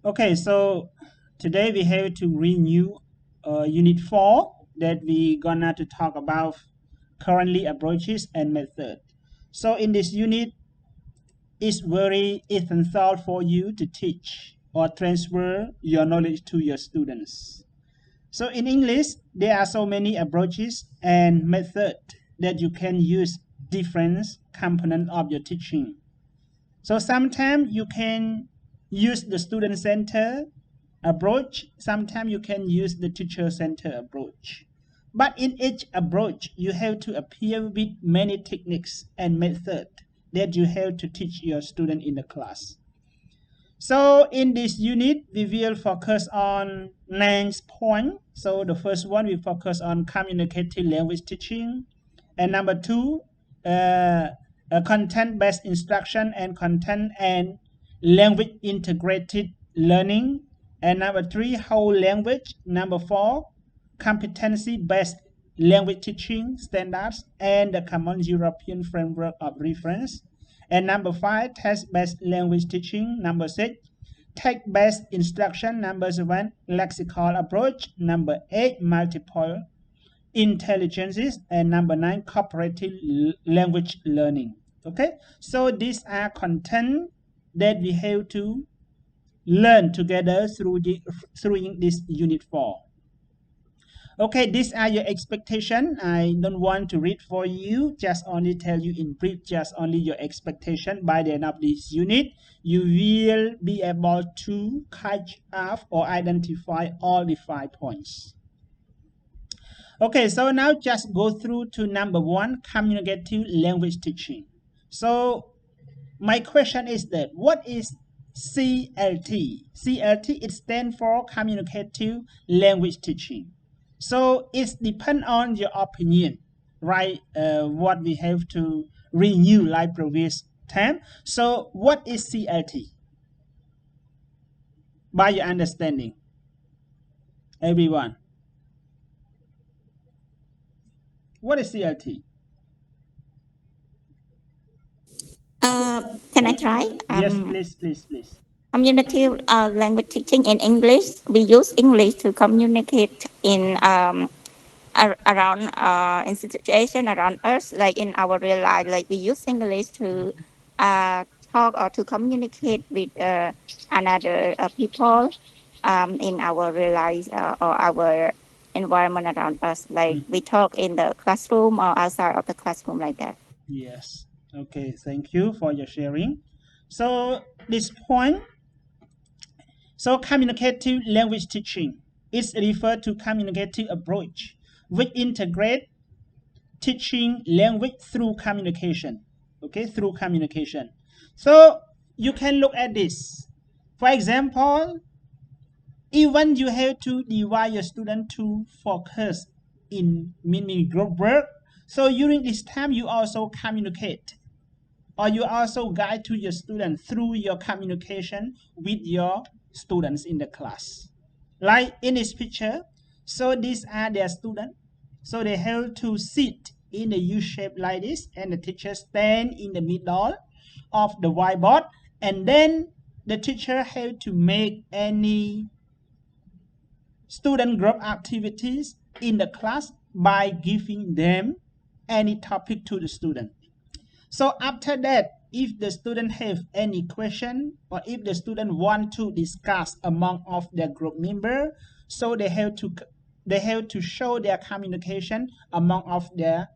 Okay, so today we have to renew Unit 4 that we gonna to talk about currently approaches and method. So in this unit, it's very essential for you to teach or transfer your knowledge to your students. So in English, there are so many approaches and method that you can use different component of your teaching. So sometimes you can use the student center approach, sometimes you can use the teacher center approach. But in each approach, you have to appear with many techniques and methods that you have to teach your student in the class. So in this unit, we will focus on 9 points. So the first one, we focus on communicative language teaching. And number 2, content-based instruction and content and language integrated learning. And number 3, whole language. Number 4, competency-based language teaching standards and the common European framework of reference. And number 5, test-based language teaching. Number 6, text-based instruction. Number 7, lexical approach. Number 8, multiple intelligences. And number 9, cooperative language learning. Okay, so these are content that we have to learn together through this unit 4. Okay, these are your expectation. I don't want to read for you, just only tell you in brief, just only your expectation. By the end of this unit, you will be able to catch up or identify all the 5 points. Okay, so now just go through to number 1, communicative language teaching. So my question is that what is CLT? CLT, it stands for communicative language teaching. So it depends on your opinion, right? What we have to renew like previous time. So what is CLT? By your understanding, everyone. What is CLT? Can I try? Yes, please. Communicative language teaching in English. We use English to communicate in around in situation around us, like in our real life. Like we use English to talk or to communicate with another people in our real life or our environment around us. Like we talk in the classroom or outside of the classroom, like that. Yes. Okay, thank you for your sharing. So this point, so communicative language teaching is referred to communicative approach which integrate teaching language through communication. Okay, through communication. So you can look at this. For example, even you have to divide your student to focus in mini group work. So during this time, you also communicate or you also guide to your students through your communication with your students in the class. Like in this picture, so these are their students. So they have to sit in the U shape like this, and the teacher stand in the middle of the whiteboard, and then the teacher have to make any student group activities in the class by giving them any topic to the student. So after that, if the student have any question or if the student want to discuss among of their group member, so they have to show their communication among of their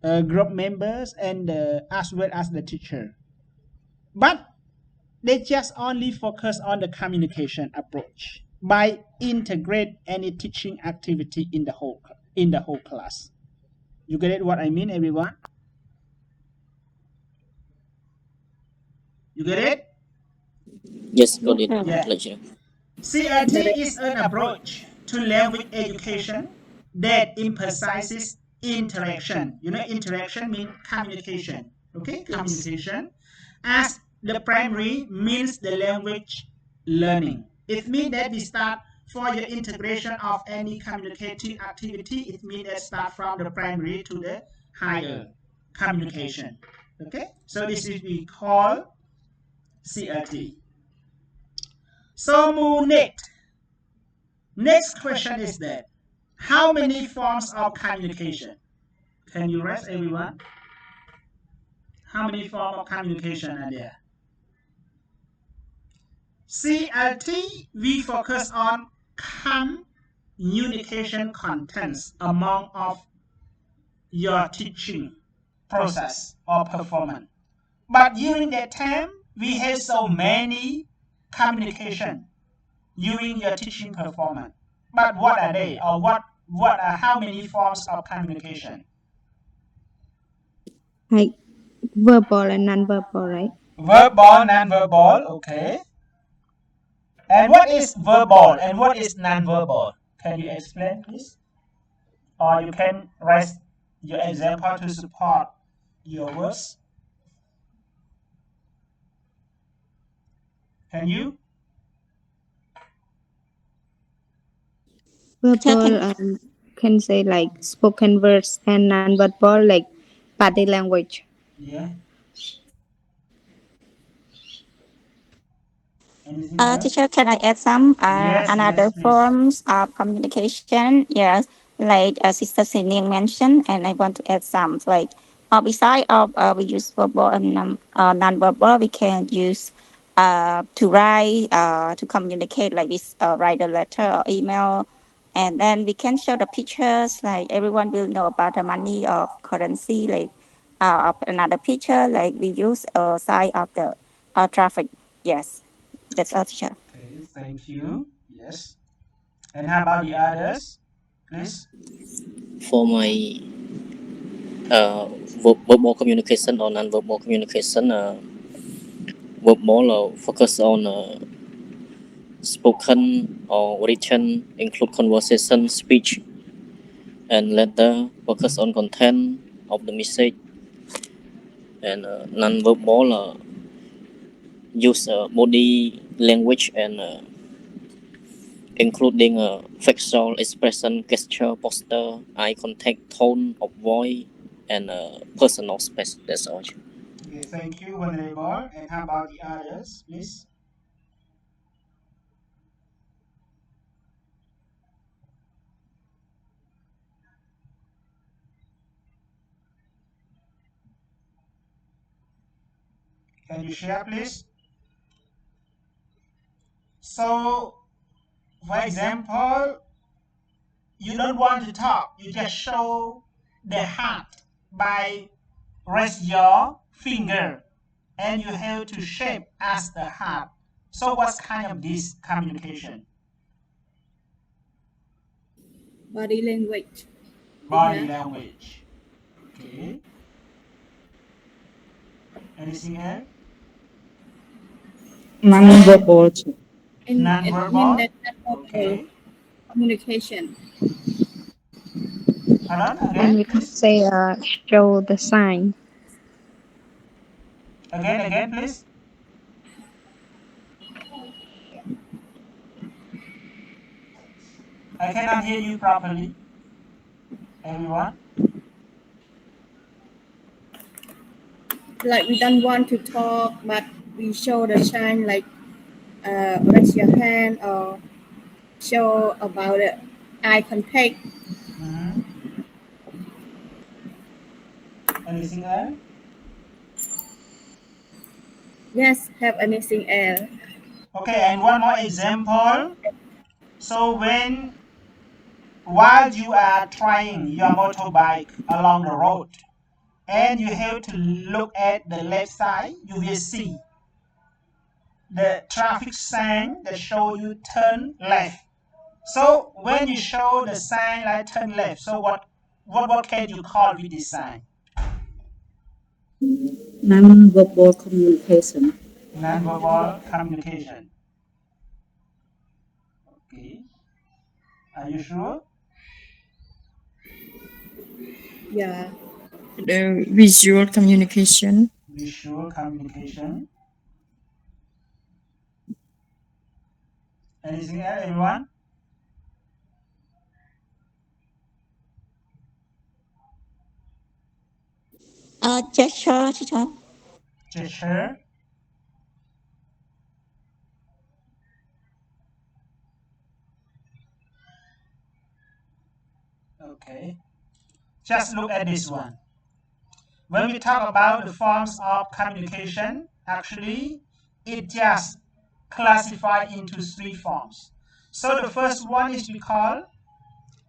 group members and as well as the teacher. But they just only focus on the communication approach by integrate any teaching activity in the whole class. You get it what I mean, everyone? You get it? Yes, got it. Yeah. Pleasure. CLT is an approach to language education that emphasizes interaction. You know, interaction means communication. Okay, communication as the primary means the language learning. It means that we start for your integration of any communicative activity. It means that start from the primary to the higher communication. Okay, so this is we call CLT. So move next question is that how many forms of communication? Can you rest everyone? How many forms of communication are there? CLT, we focus on communication contents among of your teaching process or performance. But during that time, we have so many communication during your teaching performance. But what are they, or what are how many forms of communication? Like verbal and non-verbal, right? Verbal, non-verbal, okay. And what is verbal and what is non-verbal? Can you explain, please? Or you can write your example to support your words. Can you? Verbal can say like spoken words, and non-verbal like body language. Yeah. Anything else? Teacher, can I add some Yes, another yes, please. forms of communication? Yes, like Sister Sining mentioned, and I want to add some like beside of we use verbal and non-verbal, we can use to write to communicate like this write a letter or email, and then we can show the pictures like everyone will know about the money or currency like of another picture like we use side of the traffic. Yes. That's all, teacher. Okay, thank you. Yes. And how about the others? Please. For my verbal communication or non-verbal communication, verbal focus on spoken or written, include conversation, speech, and letter focus on content of the message. And non-verbal use body language and including facial expression, gesture, posture, eye contact, tone of voice, and personal space. That's all. Okay, thank you, Venerable. And how about the others, please? Can you share, please? So, for example, you don't want to talk, you just show the heart by raise your finger and you have to shape as the heart. So what's kind of this communication? Body language. Body language. Okay. Anything else? Non-verbal. Non-verbal? That Okay. communication. Pardon And again, we can please. say show the sign. Again, please. I cannot hear you properly. Everyone. Like we don't want to talk, but we show the sign like raise your hand or show about it. Eye contact. Mm-hmm. Anything else? Yes, have anything else. Okay, and one more example. So while you are trying your motorbike along the road and you have to look at the left side, you will see the traffic sign that show you turn left. So when you show the sign like turn left, so what can you call with this sign? Non-verbal communication. Non-verbal communication. Okay. Are you sure? Yeah. The visual communication. Visual communication. Anything else, everyone? Gesture, teacher. Gesture. Okay. Just look at this one. When we talk about the forms of communication, actually, it just classified into 3 forms. So the first one is we call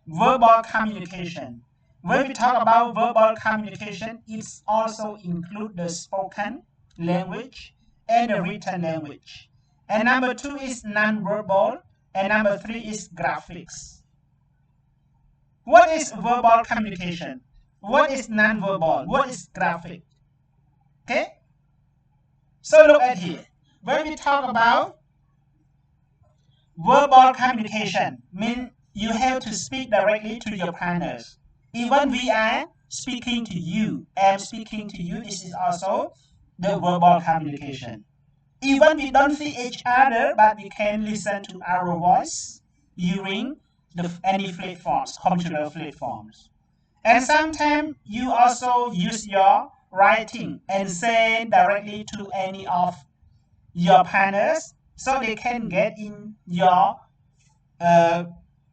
verbal communication. When we talk about verbal communication, it also includes the spoken language and the written language. And number 2 is non-verbal, and number 3 is graphics. What is verbal communication? What is non-verbal? What is graphic? Okay? So look at here. When we talk about verbal communication, means you have to speak directly to your partners. Even we are speaking to you, I'm speaking to you, this is also the verbal communication. Even we don't see each other, but we can listen to our voice during any platforms, computer platforms. And sometimes you also use your writing and send directly to any of your partners, so they can get in your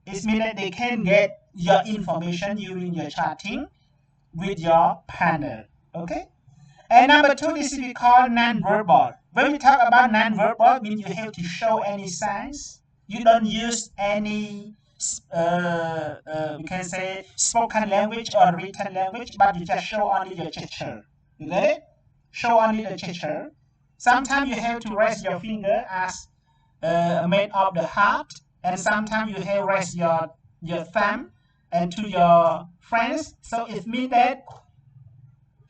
it means that they can get your information during your chatting with your partner. Okay? And number 2 is we call non-verbal. When we talk about non-verbal, means you have to show any signs. You don't use any we can say spoken language or written language, but you just show only your gesture. You get it? Show only the gesture. Sometimes you have to raise your finger as made of the heart, and sometimes you have raise your thumb and to your friends. So it means that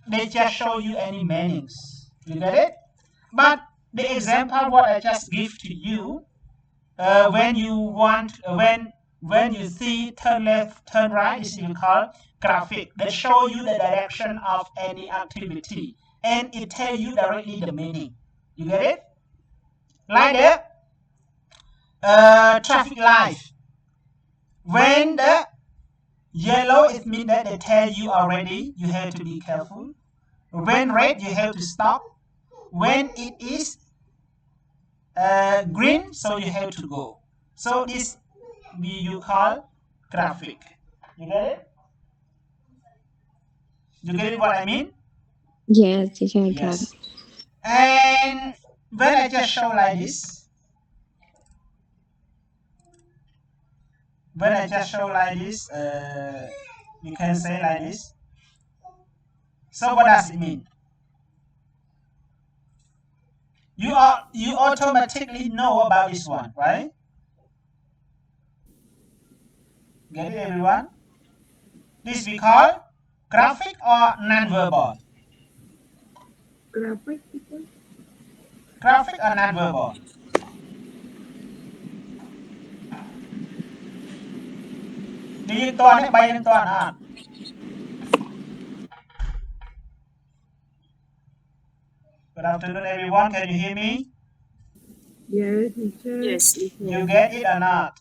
they just show you any meanings. You get it? But the example what I just give to you, when you want when you see turn left, turn right, is you call graphic. That show you the direction of any activity, and it tell you directly the meaning. You get it? Like the traffic light. When the yellow, it means that they tell you already you have to be careful. When red, you have to stop. When it is green, so you have to go. So this you call graphic. You get it? You get it what I mean? Yes, teacher, I got Yes. it. And when I just show like this, when I just show like this, you can say like this. So what does it mean? You automatically know about this one, right? Get it, everyone? This we call graphic or non-verbal. Graphic or non-verbal. Do you turn it by the turn on? Good afternoon, everyone. Can you hear me? Yes, teacher. Yes. You get it or not?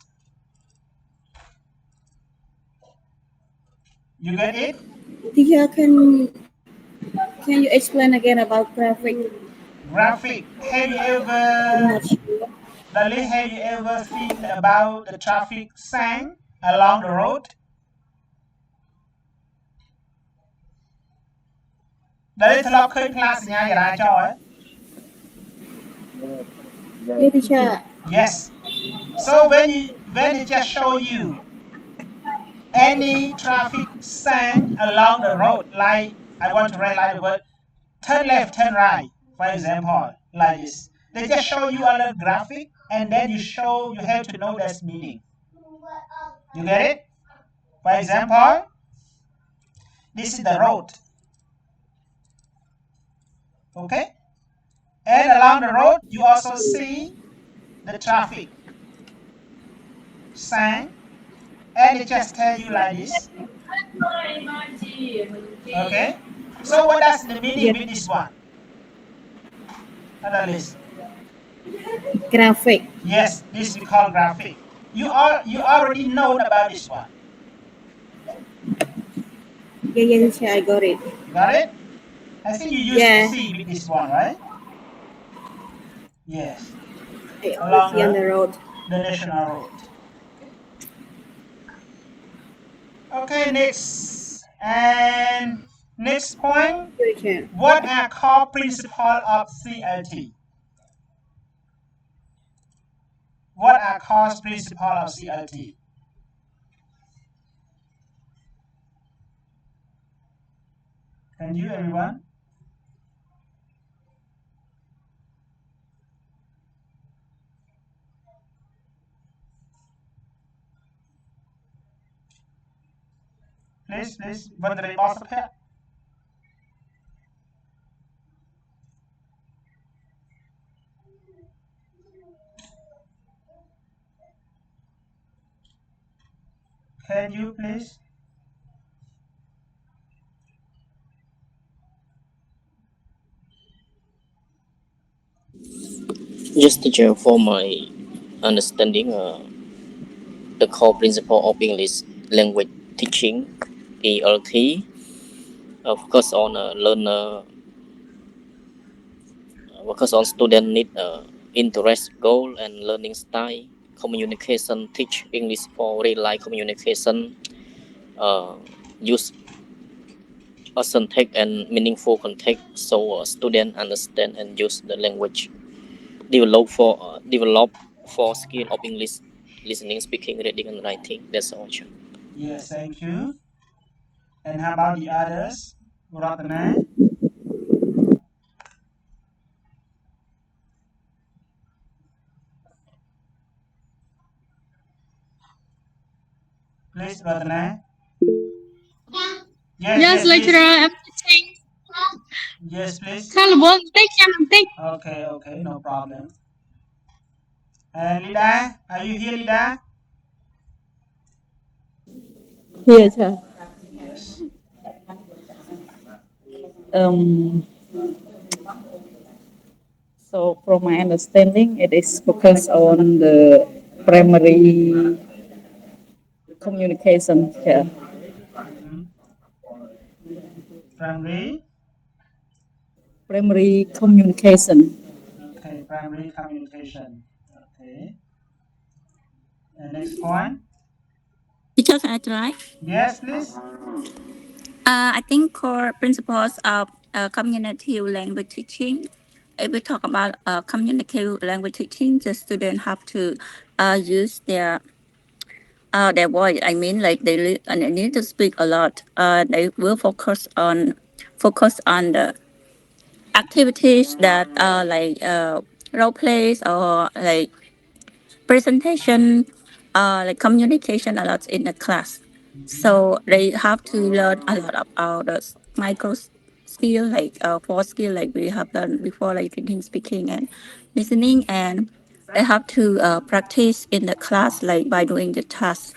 You get it? Teacher, can you explain again about graphic? Graphic. Have you I'm ever, not sure. Dali, have you ever seen about the traffic sign along the road? Dali ធ្លាប់ឃើញផ្លាកសញ្ញាចរាចរណ៍ Yeah, teacher. Yes. So when it just show you any traffic sign along the road, like I want to write like the word turn left, turn right, for example, like this. They just show you a little graphic, and then you have to know that's meaning. You get it? For example, this is the road. Okay? And along the road, you also see the traffic sign, and it just tell you like this. Okay? So what does the meaning with this one? Analyst. Graphic. Yes, this we call graphic. You already know about this one. Yeah, teacher, I got it. Got it? I think you used Yeah. to see with this one, right? Yes. I Along always see on the road. the national road. Okay, next. And next point. We can. What are core principles of CLT? What are core principles of CLT? Can you, everyone? Please, what the boss of it? Can you please? Just teacher, for my understanding, the core principle of English language teaching, ELT, focus on learner, focus on student need, interest, goal, and learning style. Communication, teach English for real life communication. Use authentic and meaningful context so students understand and use the language. Develop for skill of English listening, speaking, reading, and writing. That's all. Yes, thank you. And how about the others? Ratana? Please, Ratana? Yes, lecturer, I'm teaching. Yes, please. Okay, no problem. And Lida, are you here, Lida? Yes, sir. Yes. So from my understanding, it is focused on the primary communication here. Primary? Primary communication. Okay, primary communication. Okay. And next point? Teacher, can I try? Yes, please. I think core principles of communicative language teaching. If we talk about communicative language teaching, the student have to use their voice. I mean, like they need to speak a lot. They will focus on the activities that are like role plays or like presentation, like communication a lot in the class. So they have to learn a lot about the micro skill, like four skill, like we have done before, like reading, speaking, and listening, and they have to practice in the class, like by doing the task.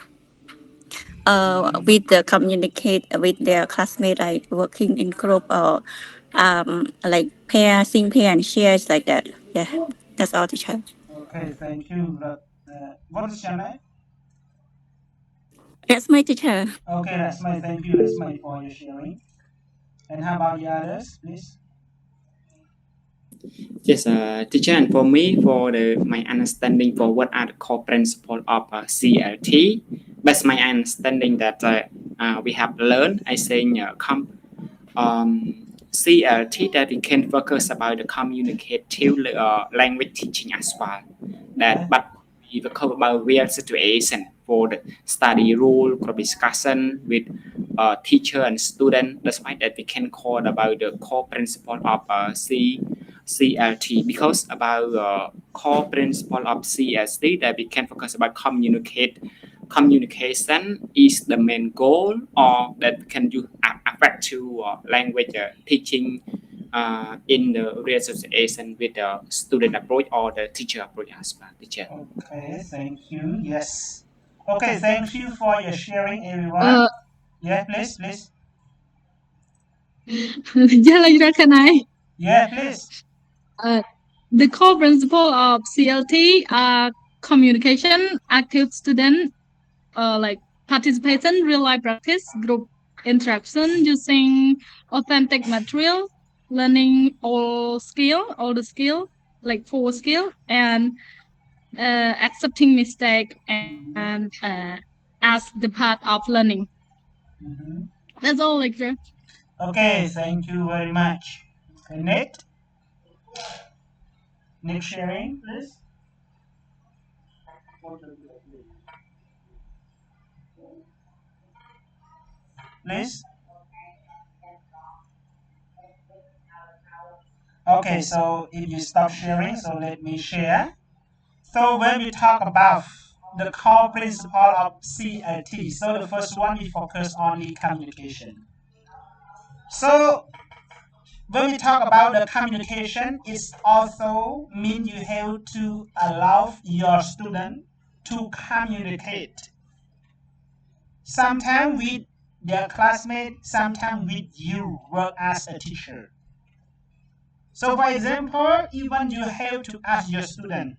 With the communicate with their classmates, like working in group or like sing pair and shares like that. Yeah, that's all, teacher. Okay, thank you. What is your name? That's my teacher. Okay, that's my thank you. That's my for your sharing. And how about the others, please? Yes, teacher, and for me, for my understanding for what are the core principles of CLT, that's my understanding that we have learned. I think CLT that we can focus about the communicative language teaching as well. But we will cover about real situation for the study rule, group discussion with teacher and student. That's why that we can call about the core principle of CLT, because about core principle of CLT that we can focus about communication is the main goal, or that can you affect to language teaching in the real situation with the student approach or the teacher approach as well, teacher. Okay, thank you. Yes. Okay, thank you for your sharing, everyone. Yeah, please. Yeah, lecturer, can I? Yeah, please. The core principle of CLT are communication, active student, like participation, real life practice, group interaction, using authentic material, learning all the skill, like four skill, and accepting mistake and as the part of learning. That's all, lecturer. Okay, thank you very much. Okay, next sharing, please. Please. Okay, so if you stop sharing, so let me share. So when we talk about the core principle of CLT, so the first one we focus on the communication. So when we talk about the communication, it also means you have to allow your student to communicate. Sometimes with their classmates, sometimes with you work as a teacher. So for example, even you have to ask your student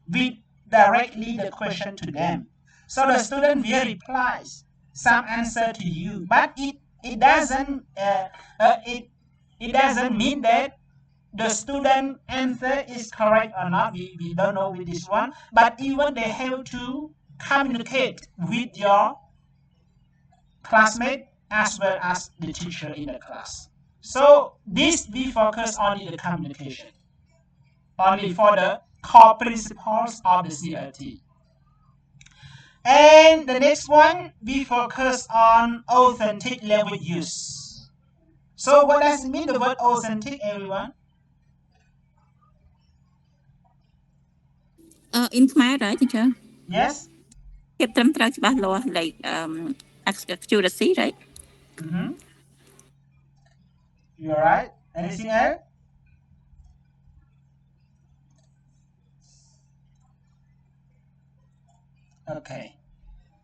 with directly the question to them. So the student will reply some answer to you, but it doesn't mean that the student answer is correct or not. We don't know with this one, but even they have to communicate with your classmate as well as the teacher in the class. So this we focus on the communication, only for the core principles of the CLT. And the next one, we focus on authentic language use. So what does it mean, the word authentic, everyone? In Khmer, right, teacher? Yes? Like accuracy, right? You're right. Anything else? Okay.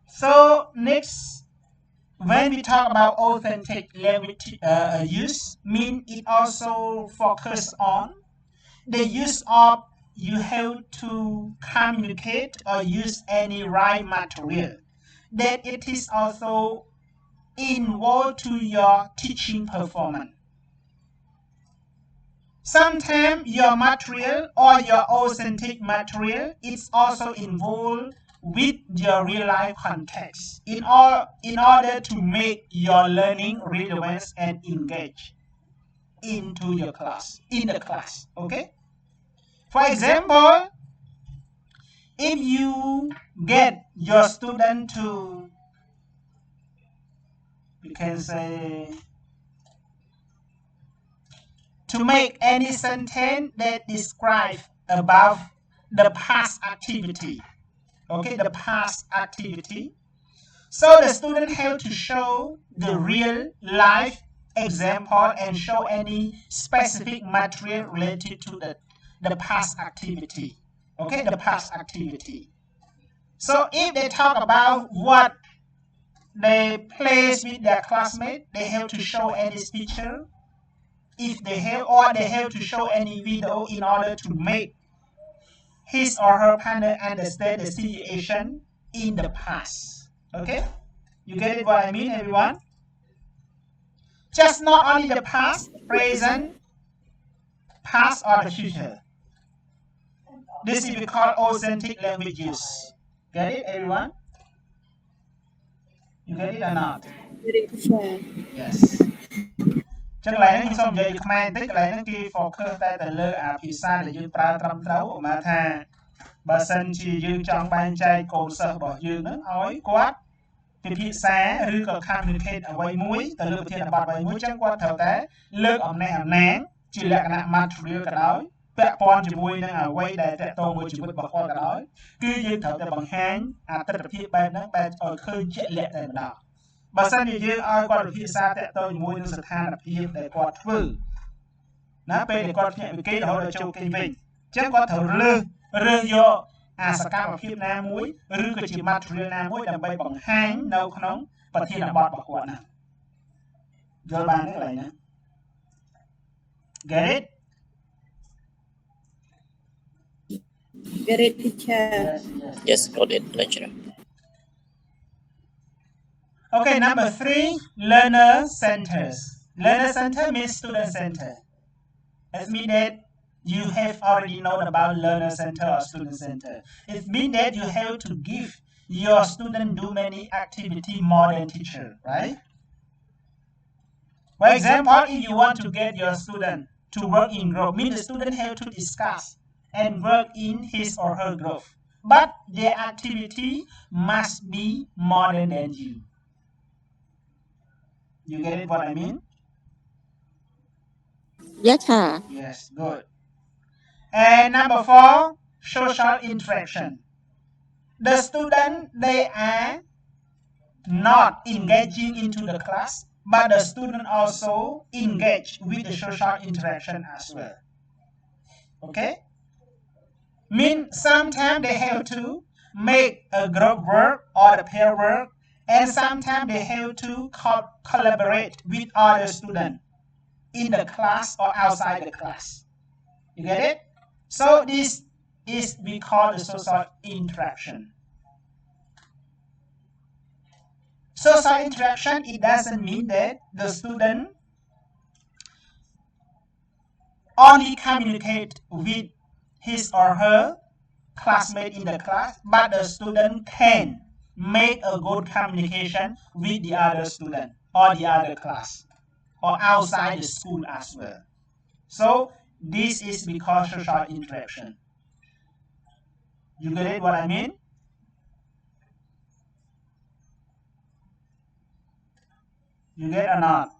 So next, when we talk about authentic language use, mean it also focus on the use of you have to communicate or use any right material, that it is also involved to your teaching performance. Sometimes your material or your authentic material is also involved with your real life context in order to make your learning relevant and engage into your class, in the class, okay? For example, if you get your student to, you can say, to make any sentence that describes about the past activity, okay, the past activity. So the student have to show the real life example and show any specific material related to the past activity, okay, the past activity. So if they talk about what they plays with their classmates, they have to show any picture, if they have, or they have to show any video in order to make his or her partner understand the situation in the past. Okay? You get it what I mean, everyone? Just not only the past, present, past, or the future. This is we call authentic language use. Get it, everyone? You get it or not? Yes. ចឹងកន្លែងនេះខ្ញុំសូមនិយាយខ្មែរបន្តិចកន្លែងហ្នឹងគេ focus តែទៅលើអាភាសាដែលយើងប្រើត្រឹមត្រូវឧបមាថាបើសិនជាយើងចង់បែងចែកកូនសិស្សរបស់យើងហ្នឹងឲ្យគាត់ពិភាក្សាឬក៏ communicate អ្វីមួយទៅលើប្រធានបទអ្វីមួយចឹងគាត់ត្រូវតែលើកអំណះអំណាងជាលក្ខណៈ material ក៏ដោយពាក់ព័ន្ធជាមួយនឹងអ្វីដែលតកតងមួយជីវិតរបស់គាត់ក៏ដោយគឺយើងត្រូវតែបង្ហាញអត្តរភាពបែបហ្នឹងបែបឲ្យឃើញជាក់លាក់តែម្ដង បើសិនជាយើងឲ្យគាត់ពិភាក្សាតាក់ទងជាមួយនឹងស្ថានភាពដែលគាត់ធ្វើណាពេលដែលគាត់ភ្ញាក់ពីគេរហូតដល់ចូលគេវិញអញ្ចឹងគាត់ត្រូវរើសយកអាសកម្មភាពណាមួយឬក៏ជា material ណាមួយដើម្បីបង្ហាញនៅក្នុងប្រធានបទរបស់គាត់ណាយល់បានទេកន្លែងណា Get it? Get it, teacher? Yes, got it, lecturer. Okay, number 3, learner centers. Learner center means student center. It means that you have already known about learner center or student center. It means that you have to give your student do many activity more than teacher, right? For example, if you want to get your student to work in group, means the student have to discuss and work in his or her group. But their activity must be more than you. You get it what I mean? Yes, sir. Yes, good. And number 4, social interaction. The student, they are not engaging into the class, but the student also engage with the social interaction as well. Okay? Means sometimes they have to make a group work or a pair work, and sometimes they have to collaborate with other students in the class or outside the class. You get it? So this is we call the social interaction. Social interaction, it doesn't mean that the student only communicate with his or her classmate in the class, but the student can make a good communication with the other student or the other class or outside the school as well. So this is because social interaction. You get it what I mean? You get or not?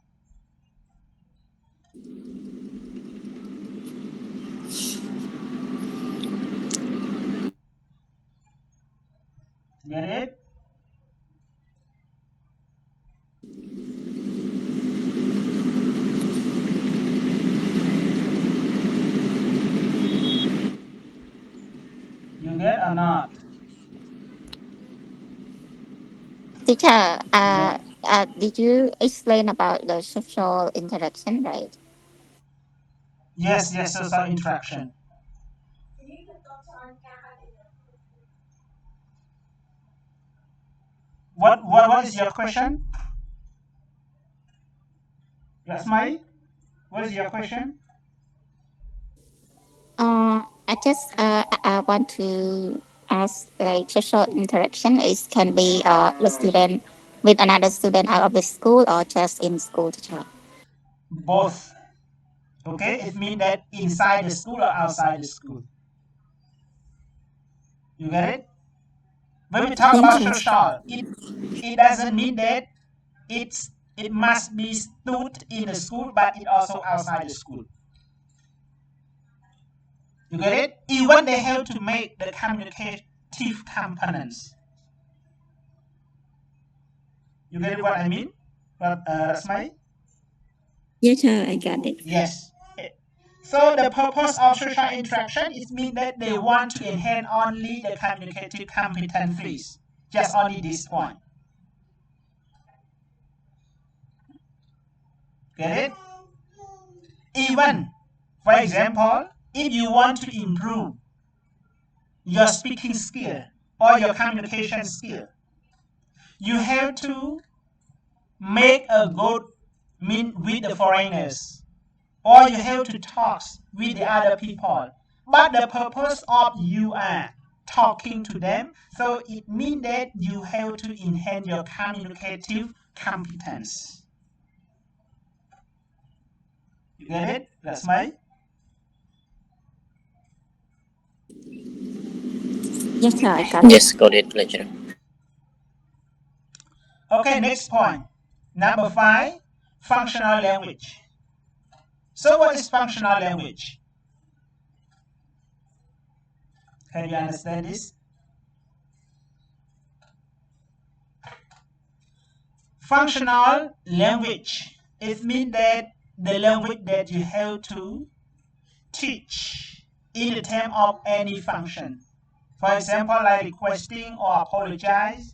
Get it? You get or not? Teacher, did you explain about the social interaction, right? Yes, social interaction. What is your question? Yes, Mai? What is your question? I just I want to ask, like, social interaction is can be the student with another student out of the school or just in school, teacher? Both. Okay, it means that inside the school or outside the school. You get it? When we talk about social, it doesn't mean that it must be stood in the school, but it also outside the school. You get it? Even they have to make the communicative components. You get it what I mean? What, Rasmai? Yes, sir, I got it. Yes. So the purpose of social interaction is mean that they want to enhance only the communicative competencies. Just only this point. Get it? Even, for example, if you want to improve your speaking skill or your communication skill, you have to make a good mean with the foreigners, or you have to talk with the other people. But the purpose of you are talking to them, so it means that you have to enhance your communicative competence. You get it? That's my. Yes, sir, I got it. Yes, got it, lecturer. Okay, next point. Number 5, functional language. So what is functional language? Can you understand this? Functional language, it means that the language that you have to teach in the term of any function. For example, like requesting or apologize,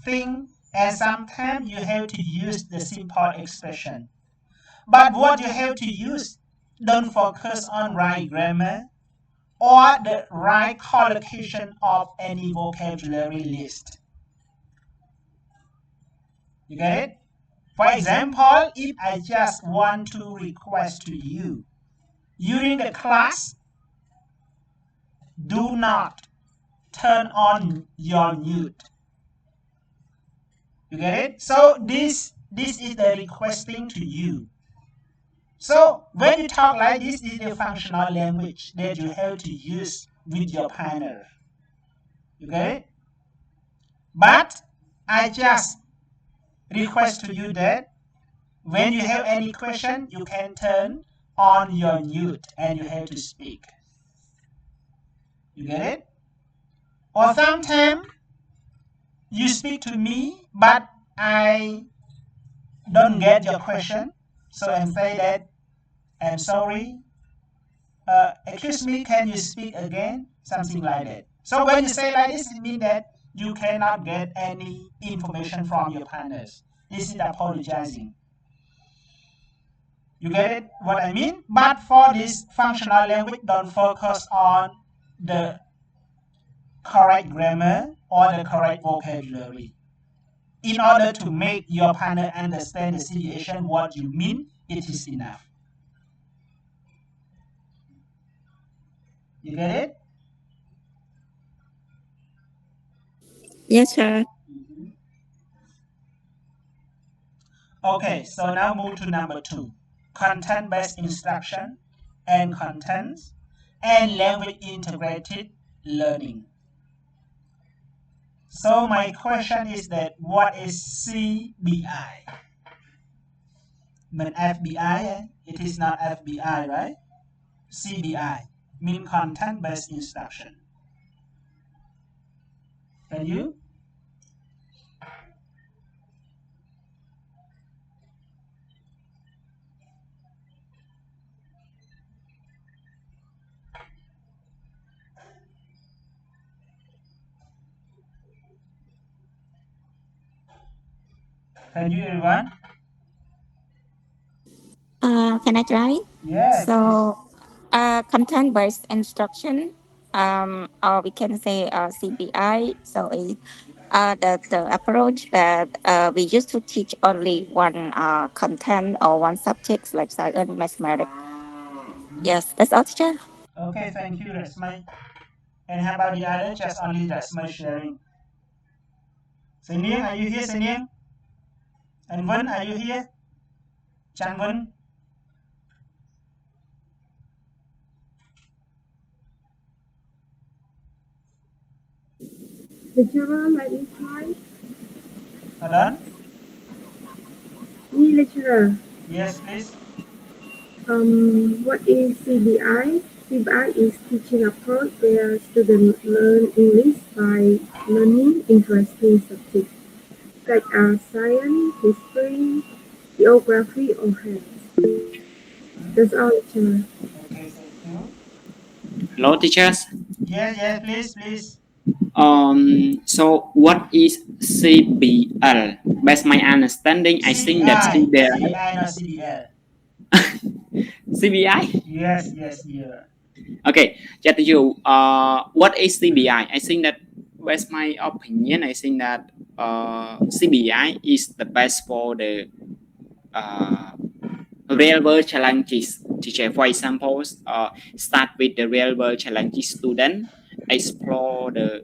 think, and sometimes you have to use the simple expression. But what you have to use, don't focus on right grammar or the right collocation of any vocabulary list. You get it? For example, if I just want to request to you, during the class, do not turn on your mute. You get it? So this is the requesting to you. So when you talk like this, is the functional language that you have to use with your partner. You get it? But I just request to you that when you have any question, you can turn on your mute and you have to speak. You get it? Or sometimes you speak to me, but I don't get your question, so I say that I'm sorry. Excuse me, can you speak again? Something like that. So when you say like this, it means that you cannot get any information from your partners. This is apologizing. You get it? What I mean? But for this functional language, don't focus on the correct grammar or the correct vocabulary. In order to make your partner understand the situation, what you mean, it is enough. You get it? Yes, sir. Okay, so now move to number 2. Content-based instruction and contents and language integrated learning. So my question is that what is CBI? Mean FBI, it is not FBI, right? CBI, mean content-based instruction. Can you? Can you, everyone? Can I try? Yes. So, content-based instruction, or we can say CBI. So, the approach that we used to teach only one content or one subject, like science, mathematics. Yes, that's all, teacher. Okay, thank you. That's my. And how about the other? Just only that's my sharing. Seniang, are you here, Seniang? And Vân, are you here? Chang Vân? Lecturer, let me try. Hold on. Me, lecturer. Yes, please. What is CBI? CBI is teaching approach where students learn English by learning interesting subjects like science, history, geography, or health. That's all, lecturer. Okay, thank you. Hello, teachers. Yes, please. So what is CBL? Based my understanding, I think that CBL. CBI, not CBL. CBI? Yes. Okay, just you. What is CBI? I think that, based my opinion, I think that CBI is the best for the real world challenges. Teacher, for example, start with the real world challenges. Student explore the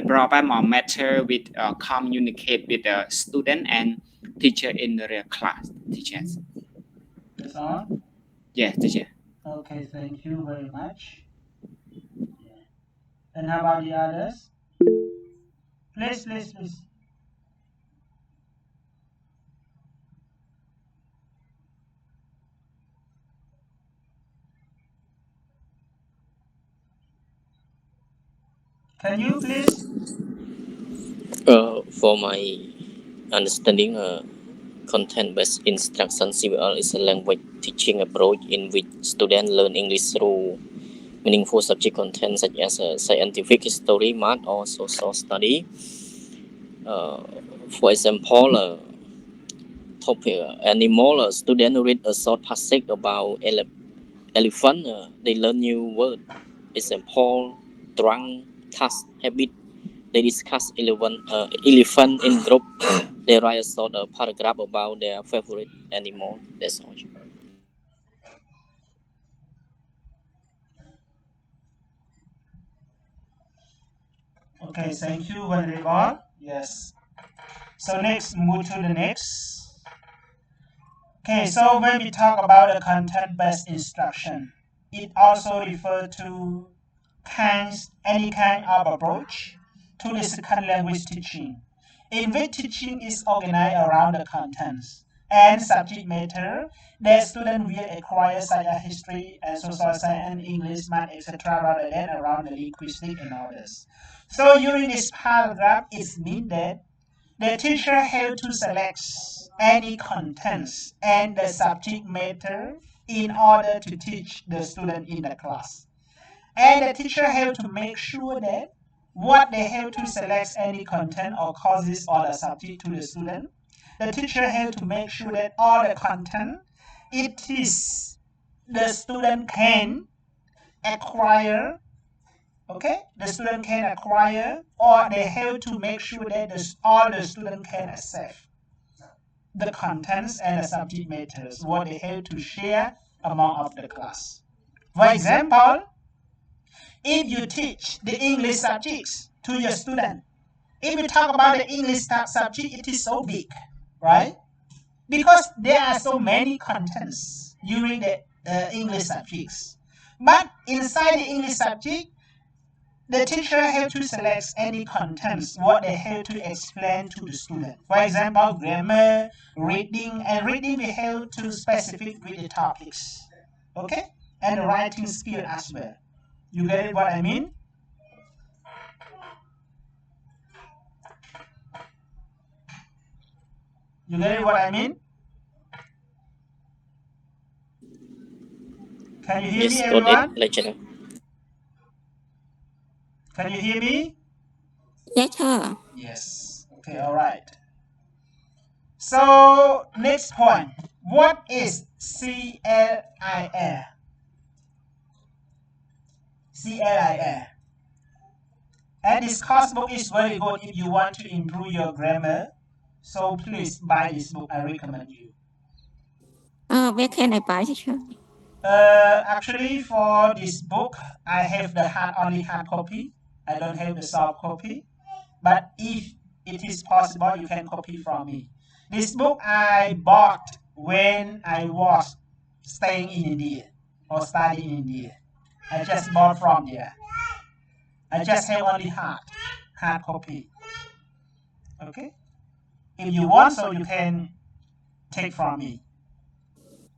problem or matter with communicate with the student and teacher in the real class. Teachers. That's all. Yes, teacher. Okay, thank you very much. Yeah. And how about the others? Please. Can you please? For my understanding, content-based instruction (CBL) is a language teaching approach in which students learn English through meaningful subject content such as scientific, history, math, or social study. For example, topic animal. Students read a short passage about elephant. They learn new word. Example: trunk, task, habit. They discuss elephant in group. They write a short paragraph about their favorite animal. That's all. Okay, thank you very much. Yes. So next, move to the next. Okay, so when we talk about the content-based instruction, it also refers to any kind of approach to the second language teaching, in which teaching is organized around the contents and subject matter that students will acquire, such as history and social science, English, math, etc., rather than around the linguistic and others. So during this paragraph, it means that the teacher has to select any contents and the subject matter in order to teach the student in the class. And the teacher has to make sure that what they have to select any content or courses or the subject to the student. The teacher has to make sure that all the content it is the student can acquire. Okay, the student can acquire, or they have to make sure that all the student can accept the contents and the subject matters, what they have to share among of the class. For example, if you teach the English subjects to your student, if you talk about the English subject, it is so big, right? Because there are so many contents during the English subjects. But inside the English subject, the teacher has to select any contents, what they have to explain to the student. For example, grammar, reading, and reading we have to specific with the topics. Okay? And the writing skill as well. You get it what I mean? You get it what I mean? Can you hear Yes, me, got everyone? it, lecturer. Can you hear me? Yes, sir. Yes. Okay, all right. So, next point. What is CLIL? CLIL. And this course book is very good if you want to improve your grammar. So please buy this book. I recommend you. Where can I buy, teacher? Actually, for this book, I have the only hard copy. I don't have the soft copy. But if it is possible, you can copy from me. This book I bought when I was staying in India or studying in India. I just bought from there. I just have only hard copy. Okay? If you want, so you can take from me.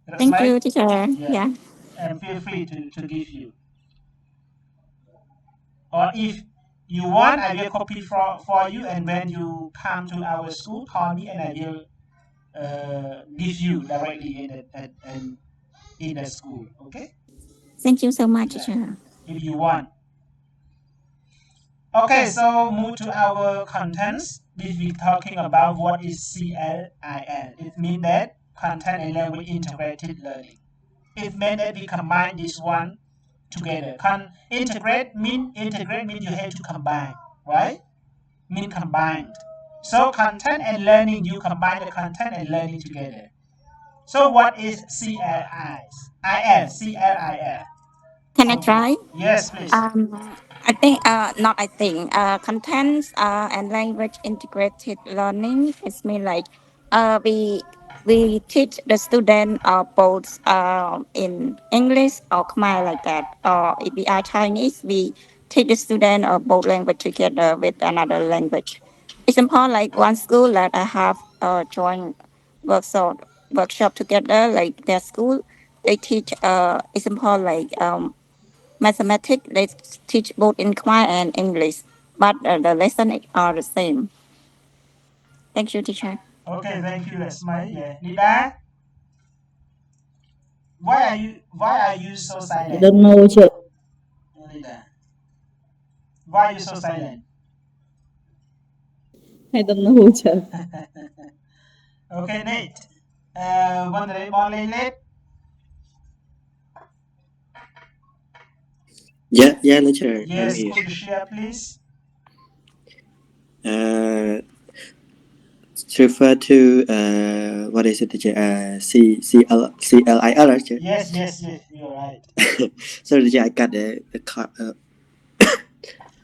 That's Thank right? you, teacher. Yeah. Yeah. And feel free to give you. Or if you want, I will copy for you, and when you come to our school, call me and I will give you directly in the school. Okay? Thank you so much, Yeah. teacher. If you want. Okay, so move to our contents. This we're talking about what is CLIL. It means that content and language integrated learning. It means that we combine this one together. Integrate means you have to combine, right? Mean combined. So content and learning, you combine the content and learning together. So what is CLIL? CLIL. Can I try? Yes, please. I think, not I think, contents and language integrated learning is mean like we teach the student both in English or Khmer like that. Or if we are Chinese, we teach the student both language together with another language. It's important like one school that I have joined workshop together, like their school, they teach it's important like mathematics, they teach both in Khmer and English, but the lessons are the same. Thank you, teacher. Okay, thank you, Esmai. Yeah. Nida, why are you so I silent? don't know, teacher. Nida, why are you so silent? I don't know, teacher. Okay, Nate. One late. Yeah, lecturer. I'm Yes, here. could you share, please? Refer to what is it, teacher? CLIL, teacher. Yes, you're right. Sorry, teacher, I got the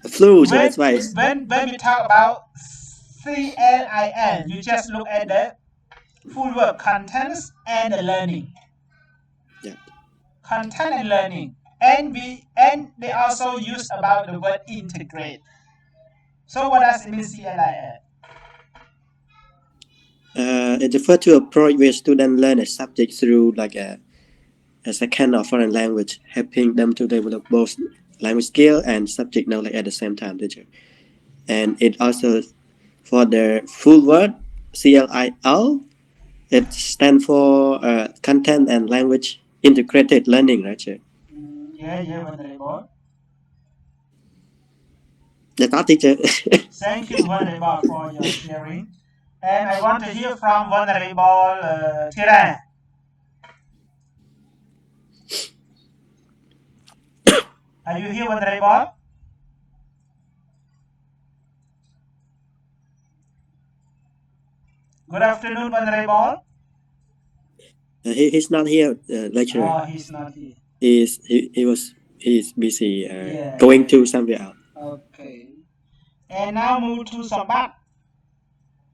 flu, so that's why. When we talk about CLIL, you just look at the full word contents and learning. Yeah. Content and learning. And they also use about the word integrate. So what does it mean CLIL? It refers to a approach where students learn a subject through like a second or foreign language, helping them to develop both language skill and subject knowledge at the same time, teacher. And it also for the full word CLIL, it stands for content and language integrated learning, right, teacher? Yeah, Venerable. That's all, teacher. Thank you, Venerable, for your sharing. And I want to hear from Venerable Tira. Are you here, Venerable? Good afternoon, Venerable. He's not here, lecturer. Oh, he's not here. He's busy Yeah. going to somewhere else. Okay. And now move to Sambat.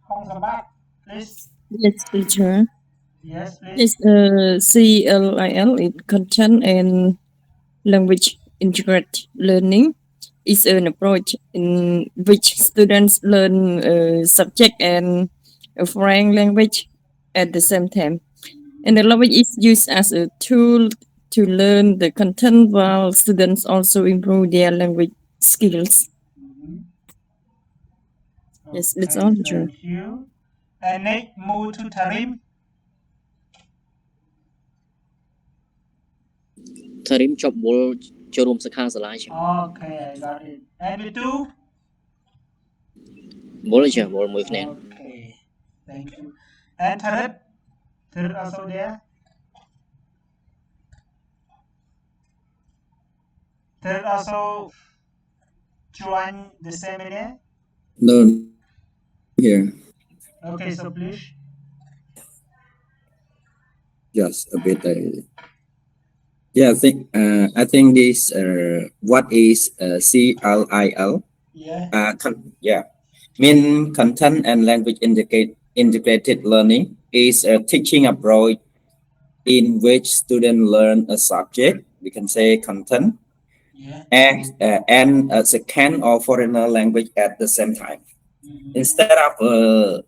Hong Sambat, please. Yes, teacher. Yes, please. It's CLIL, it content and language integrated learning is an approach in which students learn subject and a foreign language at the same time. And the language is used as a tool to learn the content while students also improve their language skills. Yes, that's all, teacher. Thank you. And next, move to Tarim. Tarim ចប់វល់ចូលរួមសិក្ខាសាលាជា Okay, I got it. And we do? វល់ជាវល់មួយគ្នា Okay, thank you. And Tarit? Tarit also there? Tarit also join the seminar? No, here. Okay, so please. Just a bit. Yeah, I think this. What is CLIL? Yeah. Mean content and language integrated learning is a teaching approach in which students learn a subject. We can say content. And a second or foreigner language at the same time. Instead of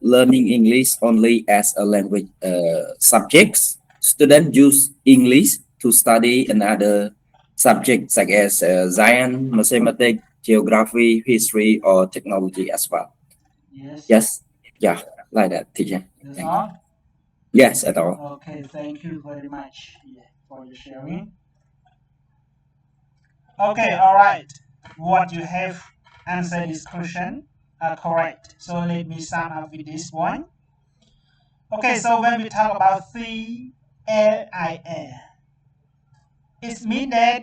learning English only as a language subjects, students use English to study another subjects such as science, mathematics, geography, history, or technology as well. Yes. Yeah, like that, teacher. That's all? Yes, at all. Okay, thank you very much for your sharing. Okay, all right. What you have answered this question are correct. So let me sum up with this one. Okay, so when we talk about CLIL, it means that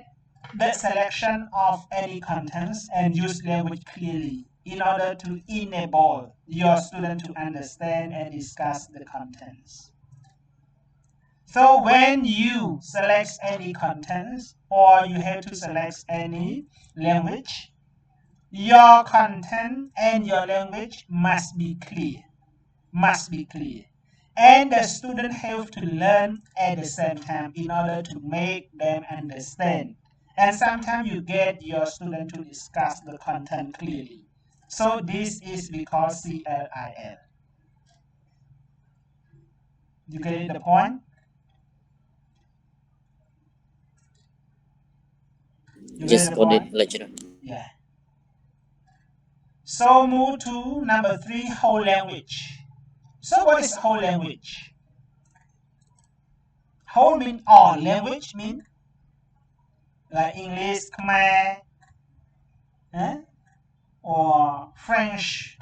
the selection of any contents and use language clearly in order to enable your student to understand and discuss the contents. So when you select any contents or you have to select any language, your content and your language must be clear. And the student have to learn at the same time in order to make them understand. And sometimes you get your student to discuss the content clearly. So this is because CLIL. You get the point? Yes, got it, lecturer. Yeah. So move to number 3, whole language. So what is whole language? Whole mean all. Language mean like English, Khmer, or French,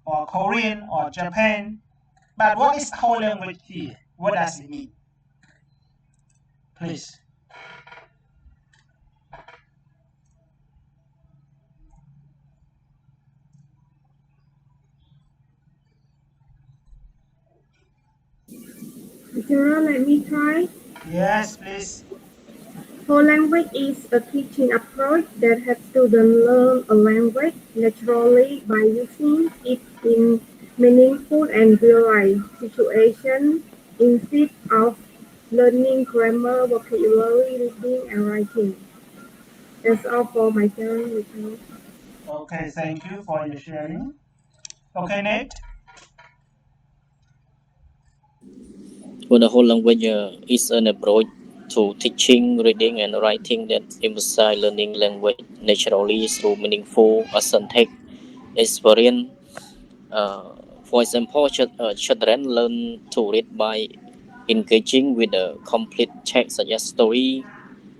or Korean, or Japan. But what is whole language here? What does it mean? Please. Sarah, let me try. Yes, please. Whole language is a teaching approach that helps students learn a language naturally by using it in meaningful and real-life situation instead of learning grammar, vocabulary, reading, and writing. That's all for my sharing. Okay, thank you for your sharing. Okay, Nate. Well, the whole language is an approach to teaching, reading, and writing that emphasize learning language naturally through meaningful authentic experience. For example, children learn to read by engaging with a complete text such as story,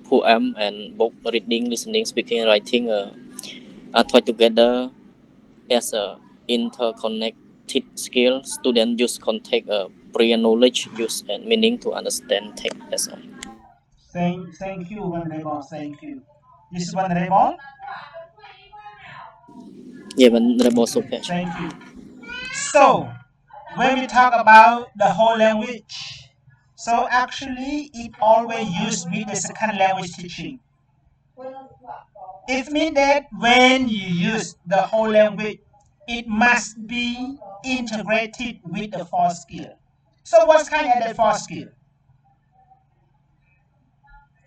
poem, and book reading, listening, speaking, and writing are taught together as a interconnected skill. Students use context, prior knowledge, use and meaning to understand text. That's all. Thank you, Venerable. Thank you. This is Venerable. Yeah, Venerable Sopech. Thank you. So, when we talk about the whole language, so actually it always used with the second language teaching. It means that when you use the whole language, it must be integrated with the fourth skill. So what's kind of the fourth skill?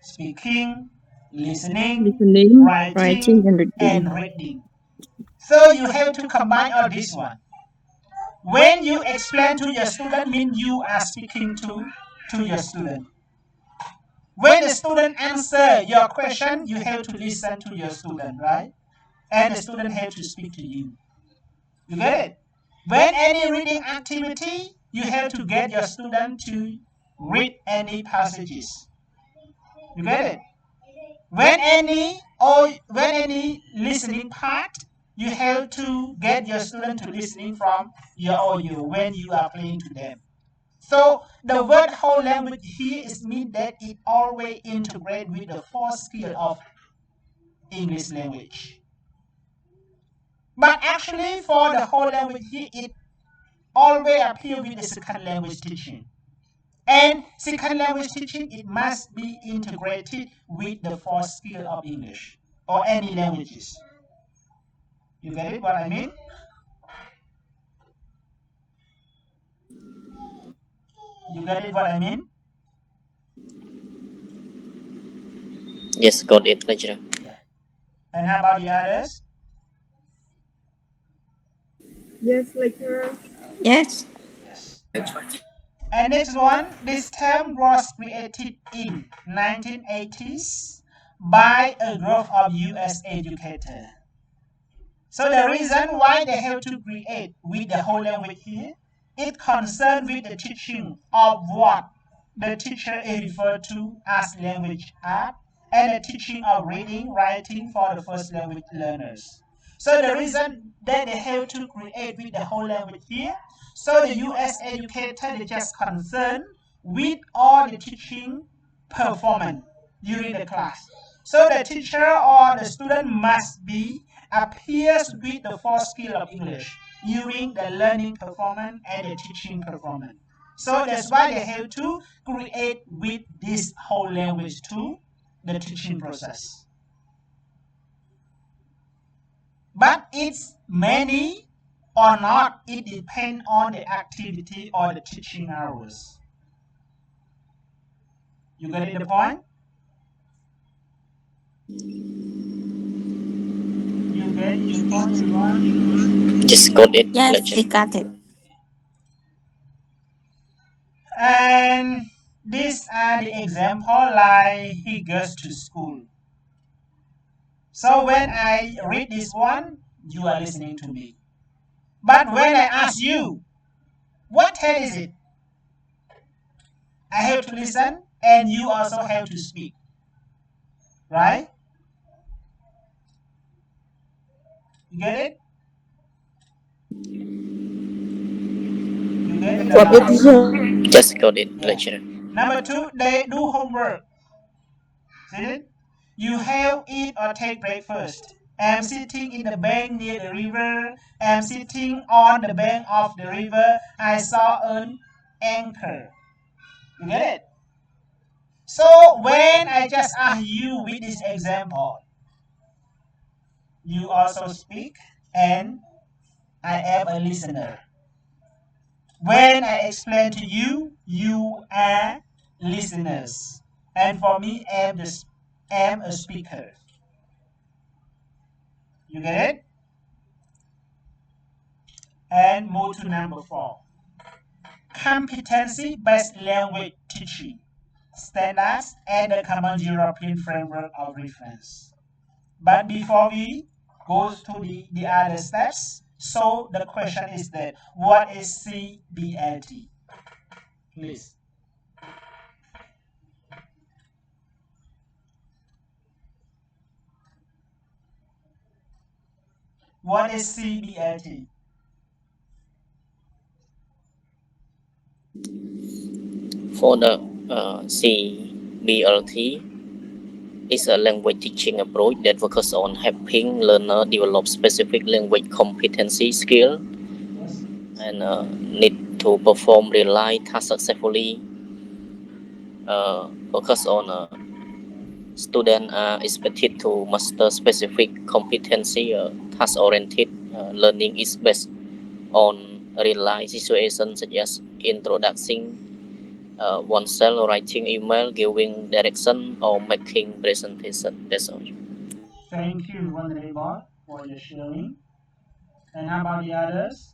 Speaking, listening, writing, and reading. So you have to combine all this one. When you explain to your student, mean you are speaking to your student. When the student answer your question, you have to listen to your student, right? And the student have to speak to you. You get it? When any reading activity, you have to get your student to read any passages. You get it? When any listening part, you have to get your student to listening from your audio when you are playing to them. So the word whole language here is mean that it always integrate with the four skill of English language. But actually for the whole language here, it always appear with the second language teaching. And second language teaching, it must be integrated with the four skill of English or any languages. You get it what I mean? You get it what I mean? Yes, got it, lecturer. And how about the others? Yes, lecturer. Yes. And next one, this term was created in 1980s by a group of US educators. So the reason why they have to create with the whole language here, it concerned with the teaching of what the teacher is referred to as language art and the teaching of reading, writing for the first language learners. So the reason that they have to create with the whole language here, so the US educator they just concerned with all the teaching performance during the class. So the teacher or the student must be appears with the four skill of English during the learning performance and the teaching performance. So that's why they have to create with this whole language to the teaching process. But it's many or not, it depends on the activity or the teaching hours. You get the point? You get the point, everyone? Just got it, Yes, lecturer. we got it. And these are the example like he goes to school. So when I read this one, you are listening to me. But when I ask you, what head is it? I have to listen and you also have to speak. Right? You get it? You get it? Just got it, lecturer. Number two, they do homework. See it? You have eat or take breakfast. I'm sitting in the bank near the river. I'm sitting on the bank of the river. I saw an anchor. You get it? So when I just ask you with this example, you also speak and I am a listener. When I explain to you, you are listeners. And for me, am a speaker. You get it? And move to number 4. Competency-based language teaching. Standards and the Common European Framework of Reference. But before we go to the other steps, so the question is that what is CBLT? Please. What is CBLT? For the CBLT is a language teaching approach that focuses on helping learner develop specific language competency skill and need to perform real life tasks successfully. Focus on students are expected to master specific competency. Task-oriented learning is based on real-life situations such as introducing oneself, writing email, giving direction, or making presentation. That's all. Thank you, Honorable, for your sharing. And how about the others?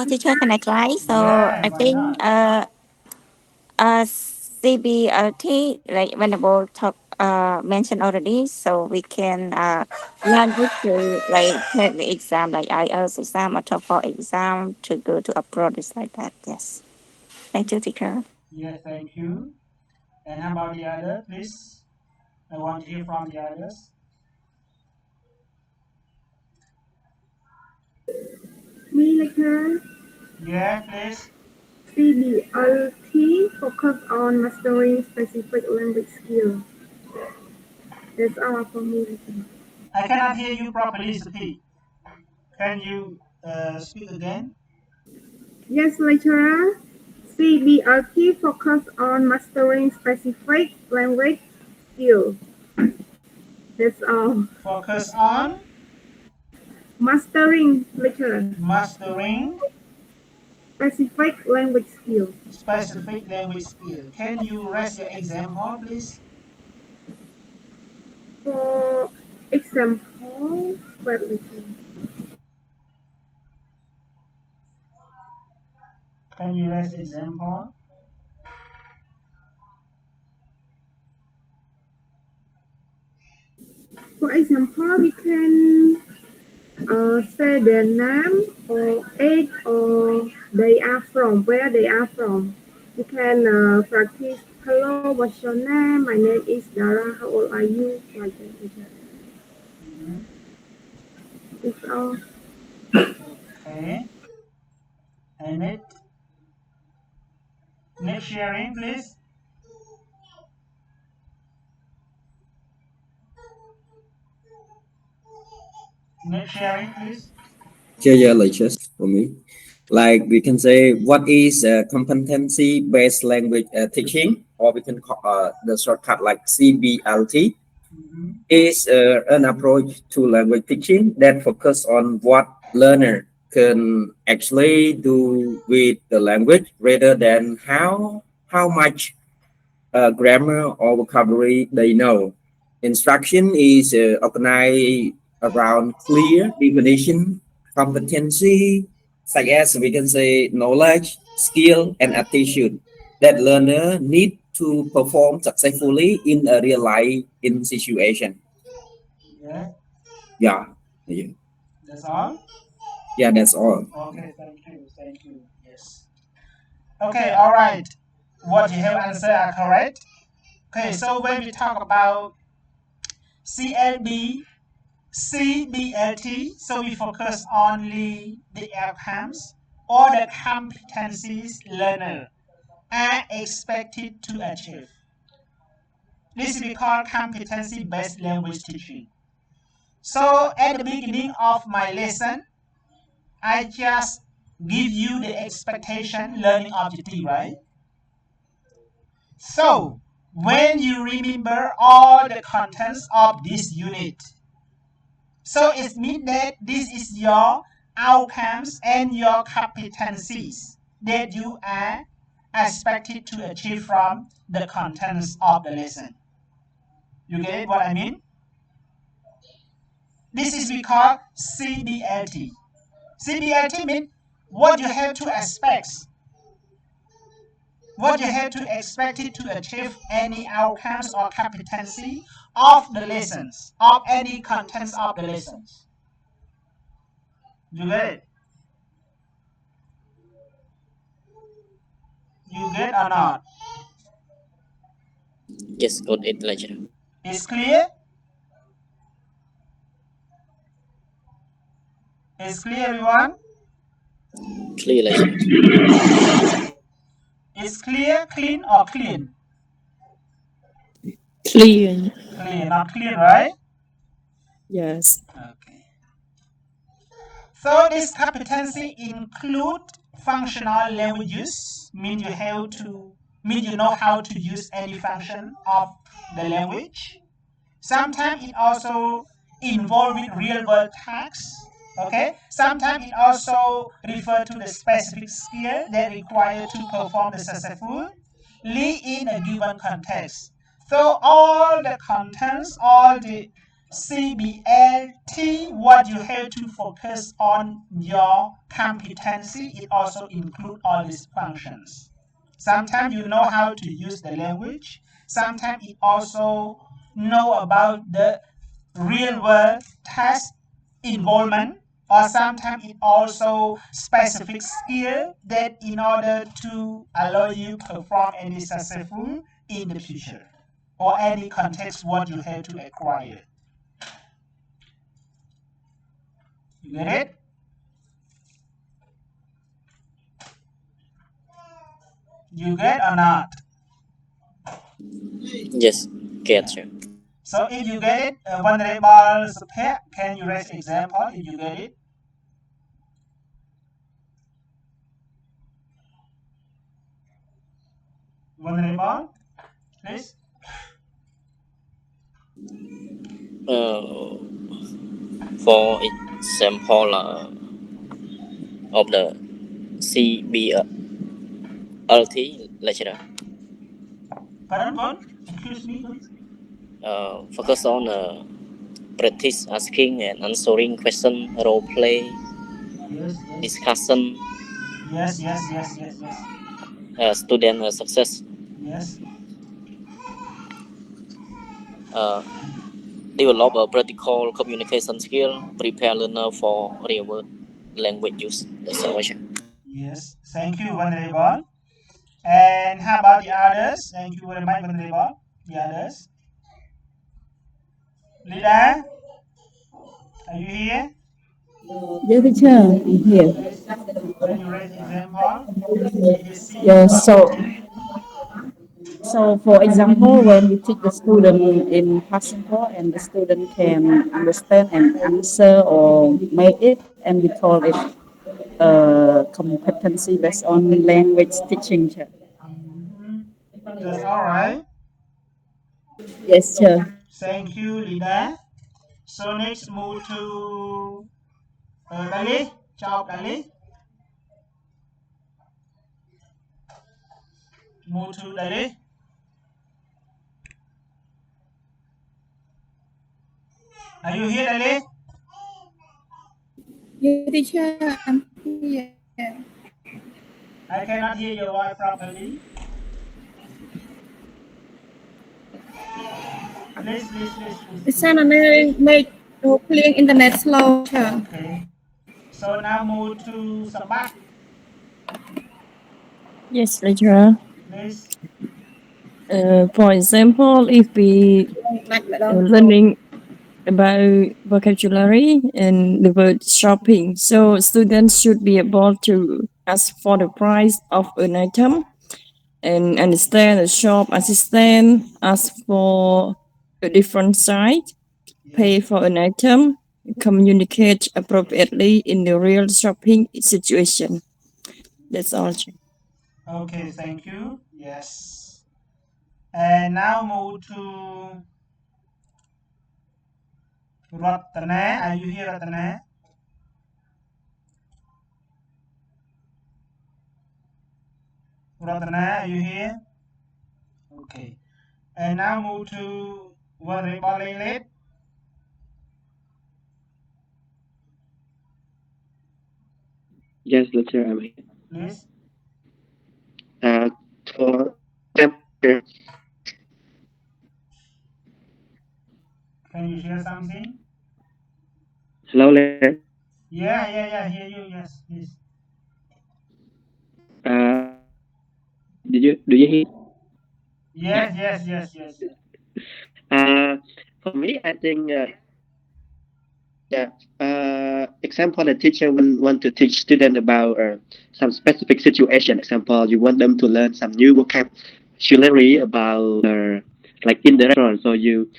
Teacher, can I try? So Yeah, I why think not? CBLT, like Venerable talk mentioned already, so we can learn it to like take the exam like IELTS exam or TOEFL exam to go to abroad, it's like that. Yes. Thank you, teacher. Yeah, thank you. And how about the other, please? I want to hear from the others. Me lecturer. Yeah, please. CBLT focus on mastering specific language skills. That's all for me, lecturer. I cannot hear you properly, Supi. Can you speak again? Yes, lecturer. CBLT focus on mastering specific language skills. That's all. Focus on Mastering, lecturer. mastering Specific language skills. specific language skill. Can you raise your example, please? For example, what lecturer? Can you raise example? For example, we can say their name or age or they are from, where they are from. You can practice, hello, what's your name? My name is Dara, how old are you? Like that. It's all. Okay. And next sharing, please. Next sharing, please. Yeah, like just for me. Like we can say, what is competency-based language teaching, or we can call the shortcut like CBLT, is an approach to language teaching that focus on what learner can actually do with the language rather than how much grammar or vocabulary they know. Instruction is organized around clear definition, competency, such as we can say knowledge, skill, and attitude that learner need to perform successfully in a real life in situation. Yeah. Yeah. Yeah. That's all? Yeah, that's all. Okay, thank you. Thank you. Yes. Okay, all right. What you have answered are correct. Okay, so when we talk about CLB, CBLT, so we focus only the outcomes or the competencies learner are expected to achieve. This we call competency-based language teaching. So at the beginning of my lesson, I just give you the expectation learning objective, right? So when you remember all the contents of this unit, So it means that this is your outcomes and your competencies that you are expected to achieve from the contents of the lesson. You get what I mean? This is we call CBLT. CBLT means what you have to expect. What you have to expect it to achieve any outcomes or competency of the lessons, of any contents of the lessons. You get it? You get or not? Yes, got it, lecturer. It's clear? It's clear, everyone? Clear, lecturer. It's clear, clean, or clean? Clear. Clear, not clean, right? Yes. Okay. So this competency include functional language use, mean you know how to use any function of the language. Sometimes it also involve with real world tasks. Okay. Sometimes it also refer to the specific skill that required to perform the successfully in a given context. So all the contents, all the CBLT, what you have to focus on your competency, it also include all these functions. Sometimes you know how to use the language. Sometimes it also know about the real world task involvement, or sometimes it also specific skill that in order to allow you perform any successful in the future or any context what you have to acquire. You get it? You get or not? Yes, get you. So if you get it, Venerable Supet, can you raise example if you get it? Venerable, please. For example of the CBLT, lecturer. Pardon? Excuse me. Focus on practice asking and answering question, role play, Yes. discussion, Yes. student success. Yes. Develop a practical communication skill, prepare learner for real world language use. That's all. Yes. Thank you, Venerable. And how about the others? Thank you very much, Venerable. The others. Lida, are you here? Yes, teacher, I'm here. Can you raise example? Yeah, so for example, when we teach the student in past simple and the student can understand and answer or make it, and we call it competency based on language teaching. That's all right. Yes, sir. Thank you, Lida. So next move to Dali. Ciao, Dali. Move to Dali. Are you here, Dali? Yeah, teacher, I'm here. I cannot hear your voice properly. Please. The son make playing internet slow. Okay. So now move to Sabat. Yes, lecturer. Please. For example, if we learning about vocabulary and the word shopping, so students should be able to ask for the price of an item and understand the shop assistant, ask for a different size, pay for an item, communicate appropriately in the real shopping situation. That's all. Okay, thank you. Yes. And now move to Ratana, are you here, Ratana? Ratana, are you here? Okay. And now move to Variable Late. Yes, teacher, I'm here. Please. For example, Can you share something? hello, Leonard. Yeah, hear you, yes, please. Uh, do you hear? Yes. For me, I think yeah. Example, the teacher want to teach student about some specific situation. Example, you want them to learn some new vocabulary about like in the restaurant. So you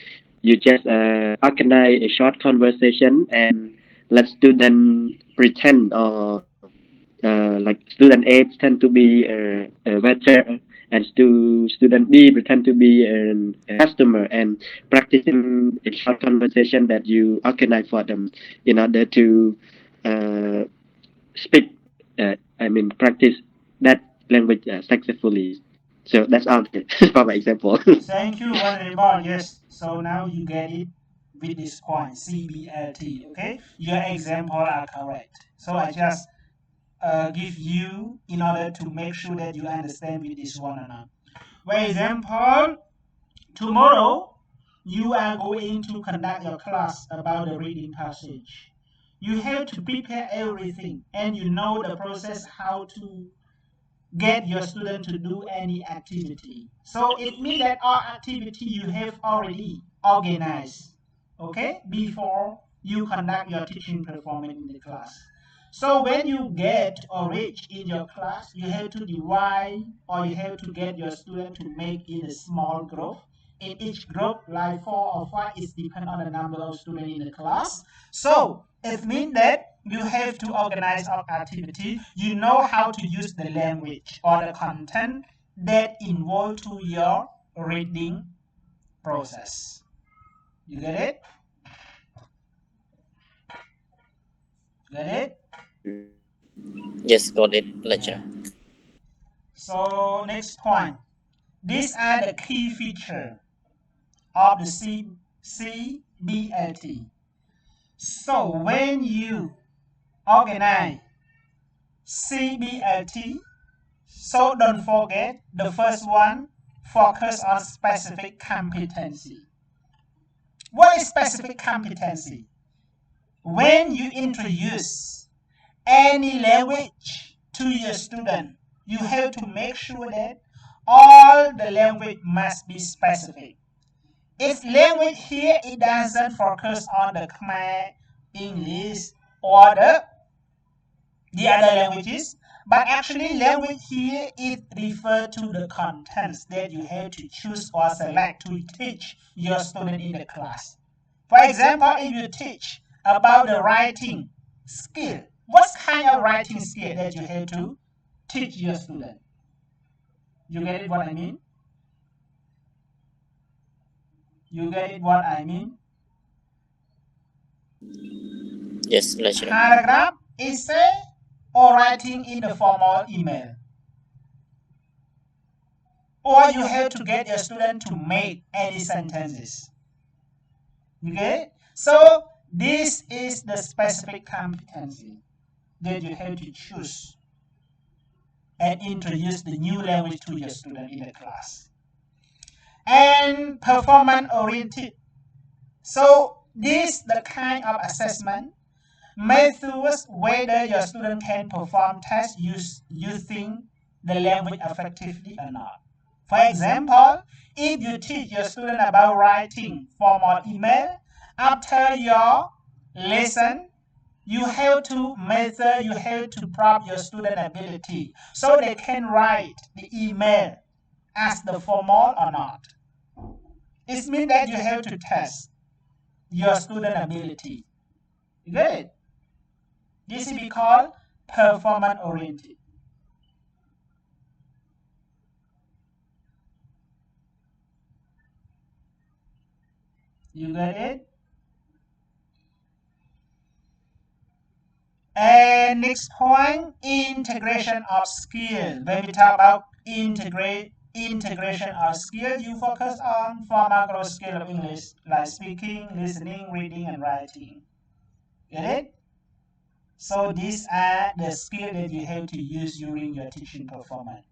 just organize a short conversation and let student pretend or like student A pretend to be a waiter and student B pretend to be a customer and practicing a short conversation that you organize for them in order to uh, speak. I mean, practice that language successfully. So that's all for my example. Thank you, Honorable. Yes. So now you get it with this point, CBLT. Okay, your example are correct. So I just give you in order to make sure that you understand with this one or not. For example, tomorrow you are going to conduct your class about the reading passage. You have to prepare everything, and you know the process how to get your student to do any activity. So it means that all activity you have already organized, okay, before you conduct your teaching performance in the class. So when you get or reach in your class, you have to divide or you have to get your student to make in a small group. In each group, like 4 or 5, it depends on the number of students in the class. So it means that you have to organize our activity. You know how to use the language or the content that involved to your reading process. You get it? Get it? Yes, got it, lecturer. So next point. These are the key features of the CBLT. So when you organize CBLT, so don't forget the first one, focus on specific competency. What is specific competency? When you introduce any language to your student, you have to make sure that all the language must be specific. If language here, it doesn't focus on the Khmer, English, or the other languages, but actually language here it refers to the contents that you have to choose or select to teach your student in the class. For example, if you teach about the writing skill, what kind of writing skill that you have to teach your student? You get it what I mean? You get it what I mean? Yes, lecturer. Paragraph, essay, or writing in the formal email. Or you have to get your student to make any sentences. You get it? So this is the specific competency that you have to choose and introduce the new language to your student in the class. And performance oriented. So this the kind of assessment methods whether your student can perform tests using the language effectively or not. For example, if you teach your student about writing formal email, after your lesson, you have to measure, you have to probe your student ability so they can write the email as the formal or not. It means that you have to test your student ability. You get it? This is called performance oriented. You get it? And next point, integration of skill. When we talk about integration of skill, you focus on 4 macro skill of English, like speaking, listening, reading, and writing. Get it? So these are the skills that you have to use during your teaching performance.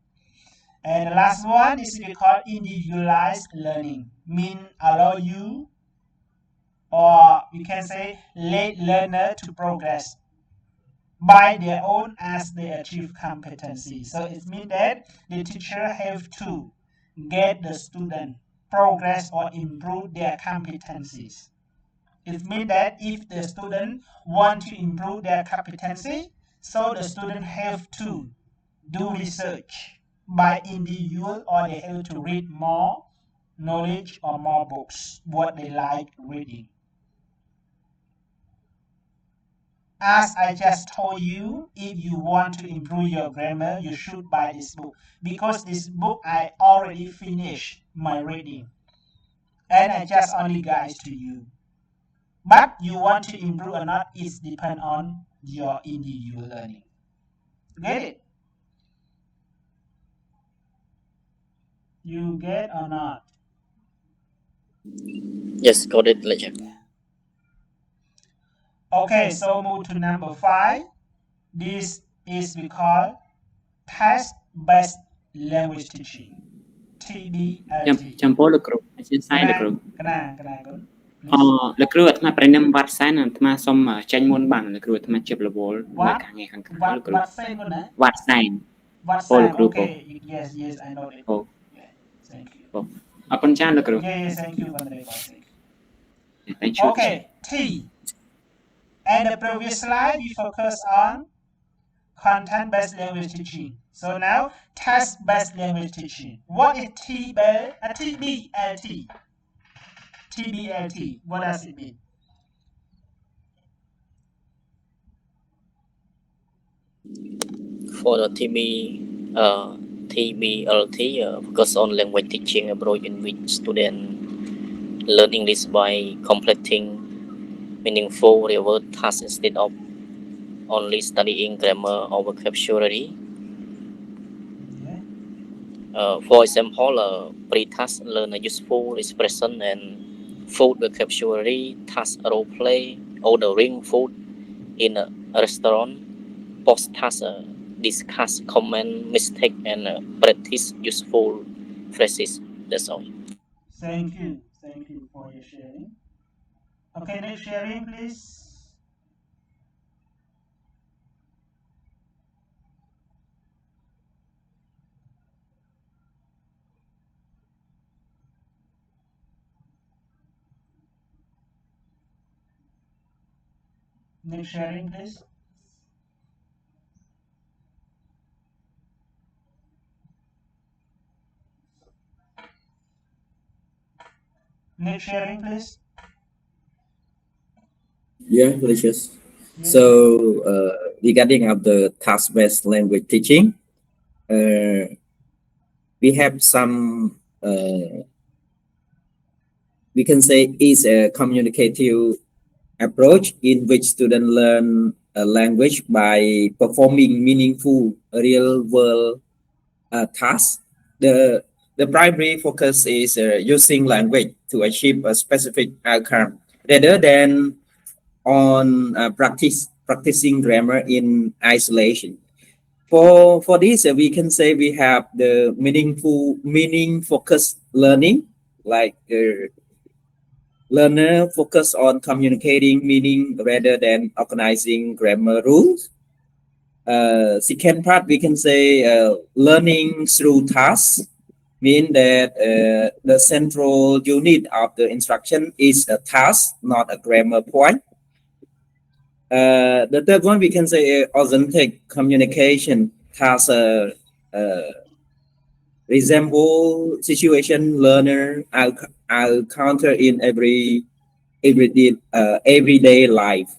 And the last one is we call individualized learning, mean allow you, or you can say let learner to progress by their own as they achieve competency. So it means that the teacher have to get the student progress or improve their competencies. It means that if the student want to improve their competency, so the student have to do research by individual, or they have to read more knowledge or more books, what they like reading. As I just told you, if you want to improve your grammar, you should buy this book, because this book I already finished my reading and I just only guide to you. But you want to improve or not, it depends on your individual learning. Get it? You get or not? Yes, got it, lecture. Okay, so move to number 5. This is we call test-based language teaching. TBLT. ចំពោះលោកគ្រូអញ្ចឹងសាយលោកគ្រូ កណាកូន លោកគ្រូអាត្មាប្រញឹមវត្តសែនអាត្មាសូមចេញមុនបានលោកគ្រូអាត្មាជិបរវល់នៅខាងនេះខាងក្រៅលោកគ្រូ វត្តសែនកូនណា វត្តសែន Okay, yes, I know it. Thank you. អរគុណច្រើនលោកគ្រូ Yes, thank you for the advice. Thank you. Okay, T. And the previous slide we focus on content-based language teaching. So now test-based language teaching. What is TBLT? TBLT. What does it mean? For the TBLT, focus on language teaching approach in which students learn English by completing meaningful real-world tasks instead of only studying grammar or vocabulary. For example, pre-task learn a useful expression and food vocabulary, task role play, ordering food in a restaurant, post-task discuss, comment, mistake, and practice useful phrases. That's all. Thank you for your sharing. Okay, next sharing, please. Next sharing, please. Next sharing, please. Yeah, delicious. So regarding of the task-based language teaching, we have some we can say is a communicative approach in which students learn a language by performing meaningful real-world tasks. The primary focus is using language to achieve a specific outcome rather than on practicing grammar in isolation. For this, we can say we have the meaning focused learning, like learner focus on communicating meaning rather than organizing grammar rules. Second part, we can say learning through tasks, mean that the central unit of the instruction is a task, not a grammar point. The third one, we can say authentic communication has resemble situation learner I'll counter in everyday life.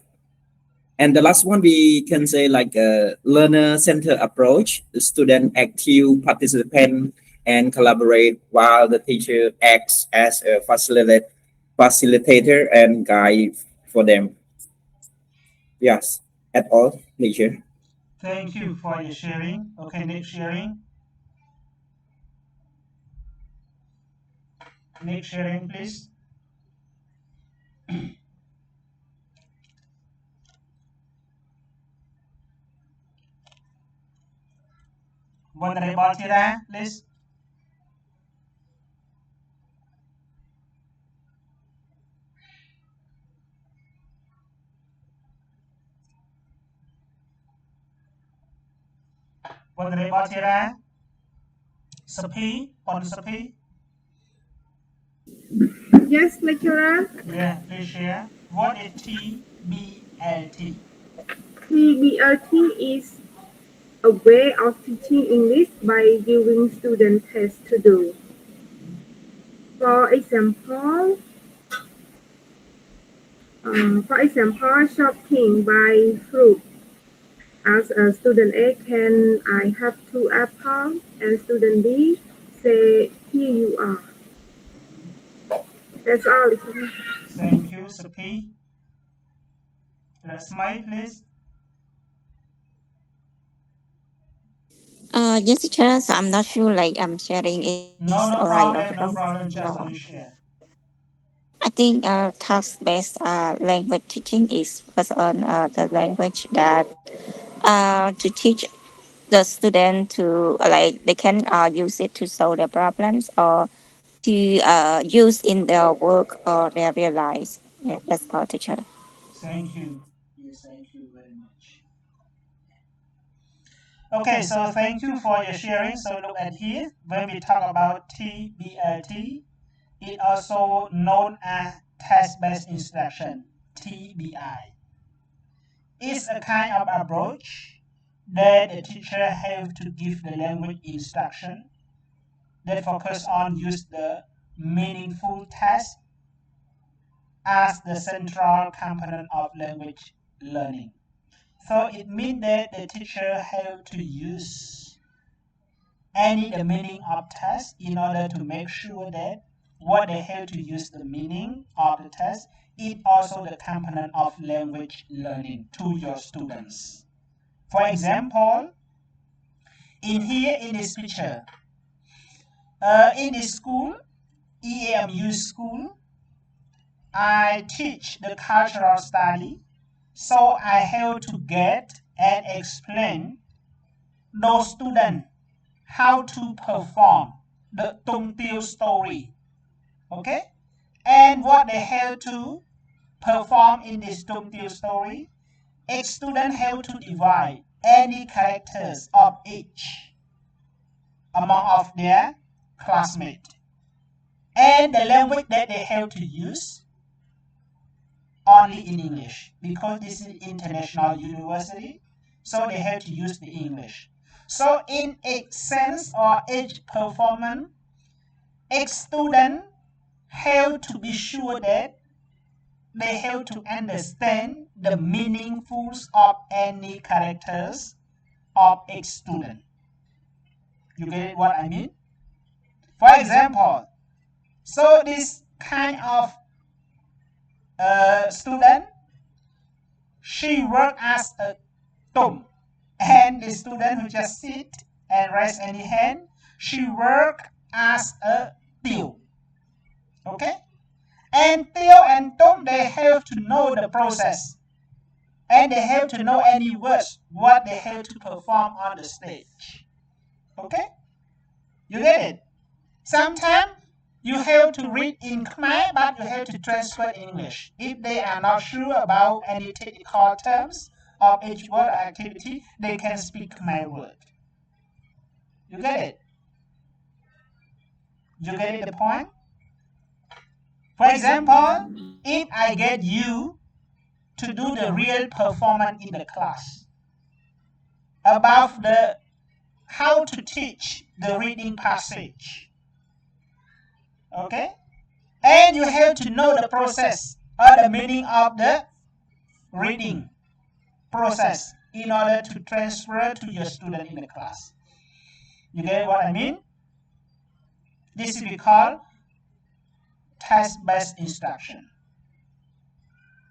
And the last one, we can say like a learner-centered approach. The student active participant and collaborate while the teacher acts as a facilitator and guide for them. Yes, at all, teacher. Thank you for your sharing. Okay, next sharing. Next sharing, please. Vulnerable Tira, please. Vulnerable Tira. Sapi, on Sapi. Yes, lecturer. Yeah, please share. What is TBLT? TBLT is a way of teaching English by giving students tests to do. For example, shopping by fruit. As a student A, can I have 2 apples? And student B say, here you are. That's all. Thank you, Sapi. Smile, please. Yes, teacher. So I'm not sure. Like I'm sharing is No alright or problem, no wrong. problem. Just please share. I think task-based language teaching is focused on the language that to teach the student to like they can use it to solve their problems or to use in their work or their real lives. Yeah, that's all, teacher. Thank you. Yes, thank you very much. Okay, so thank you for your sharing. So look at here. When we talk about TBLT, it also known as test-based instruction, TBI. It's a kind of approach that the teacher have to give the language instruction that focus on use the meaningful test as the central component of language learning. So it means that the teacher have to use the meaning of test in order to make sure that what they have to use the meaning of the test is also the component of language learning to your students. For example, in this picture, in this school, EAMU school, I teach the cultural study, so I have to get and explain those students how to perform the Tung Tiêu story. Okay? And what they have to perform in this Tung Tiêu story, each student have to divide any characters of each among of their classmates. And the language that they have to use only in English because this is international university, so they have to use the English. So in each sense or each performance, each student have to be sure that they have to understand the meaningfuls of any characters of each student. You get what I mean? For example, so this kind of student, she worked as a Tom, and the student who just sit and raise any hand, she worked as a Tiêu. Okay? And Tiêu and Tom, they have to know the process. And they have to know any words, what they have to perform on the stage. Okay? You get it? Sometimes you have to read in Khmer, but you have to transfer in English. If they are not sure about any technical terms of each word or activity, they can speak Khmer word. You get it? You get it the point? For example, if I get you to do the real performance in the class about the how to teach the reading passage, okay? And you have to know the process or the meaning of the reading process in order to transfer to your student in the class. You get what I mean? This will be called test-based instruction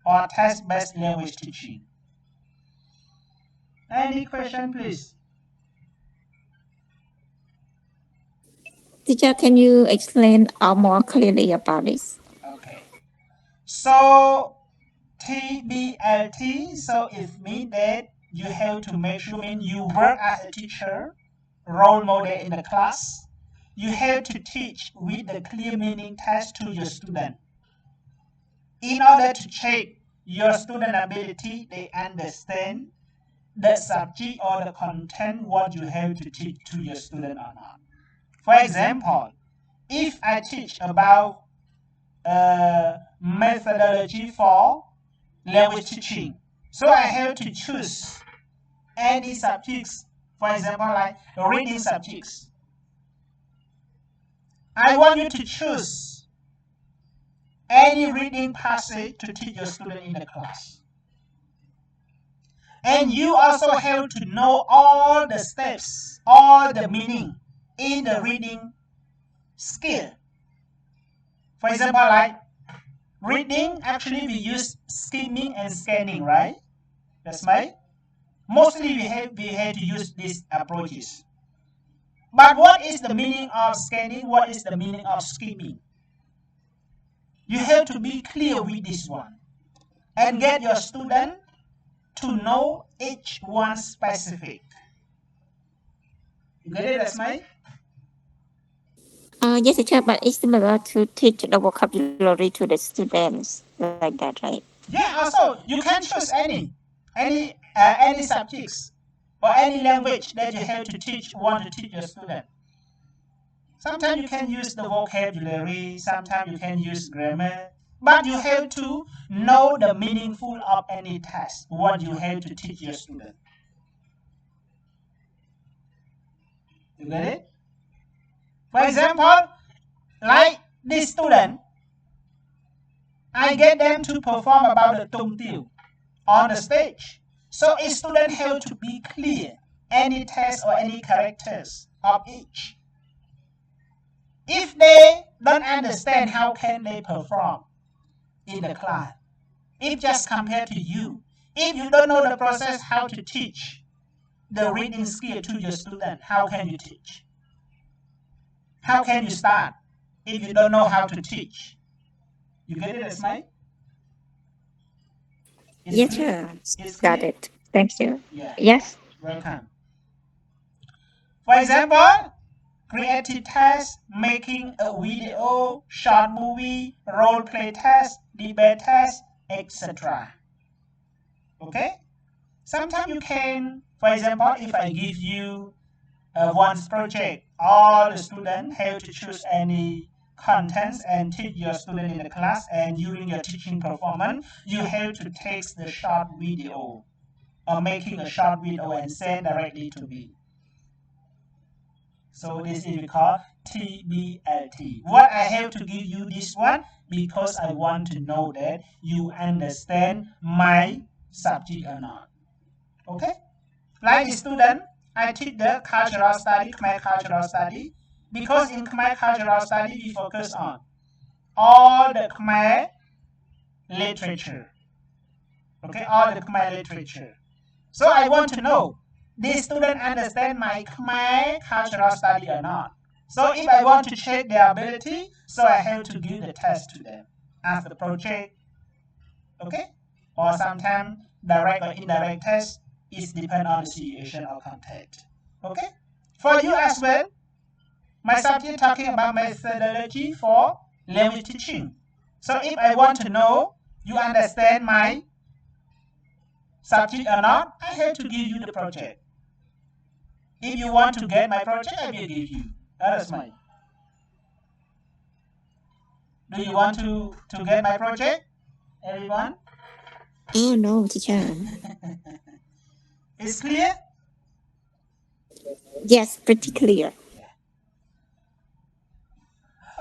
or test-based language teaching. Any question, please? Teacher, can you explain more clearly about this? Okay. So TBLT, so it means that you have to make sure you work as a teacher, role model in the class. You have to teach with the clear meaning test to your student. In order to check your student ability, they understand the subject or the content what you have to teach to your student or not. For example, if I teach about methodology for language teaching, so I have to choose any subjects, for example, like reading subjects. I want you to choose any reading passage to teach your student in the class. And you also have to know all the steps, all the meaning in the reading skill. For example, like reading, actually we use skimming and scanning, right? That's right. Mostly we have to use these approaches. But what is the meaning of scanning? What is the meaning of skimming? You have to be clear with this one and get your student to know each one specific. You get it, Asmai? Yes, teacher, but it's similar to teach the vocabulary to the students like that, right? Yeah, also you can choose any subjects or any language that you have to want to teach your student. Sometimes you can use the vocabulary, sometimes you can use grammar, but you have to know the meaningful of any task, what you have to teach your student. You get it? For example, like this student, I get them to perform about the tung tiu on the stage. So a student have to be clear any text or any characters of each. If they don't understand, how can they perform in the class? If just compared to you, if you don't know the process how to teach the reading skill to your student, how can you teach? How can you start if you don't know how to teach? You get it, Asmai? Yes, sir. Got it. Thank you. Yeah. Yes. Welcome. For example, creative test, making a video, short movie, role play test, debate test, etc. Okay? Sometimes you can, for example, if I give you one project, all the students have to choose any contents and teach your student in the class, and during your teaching performance, you have to take the short video or making a short video and send directly to me. So this is called TBLT. What I have to give you this one because I want to know that you understand my subject or not. Okay? Like the student, I teach the cultural study, Khmer cultural study, because in Khmer cultural study we focus on all the Khmer literature. Okay, all the Khmer literature. So I want to know, this student understand my Khmer cultural study or not. So if I want to check their ability, so I have to give the test to them as the project. Okay? Or sometimes direct or indirect test is depend on the situation or context. Okay? For you as well, my subject talking about methodology for language teaching. So if I want to know you understand my subject or not, I have to give you the project. If you want to get my project, I will give you. That is mine. Do you want to get my project, everyone? Oh no, teacher. It's clear? Yes, pretty clear.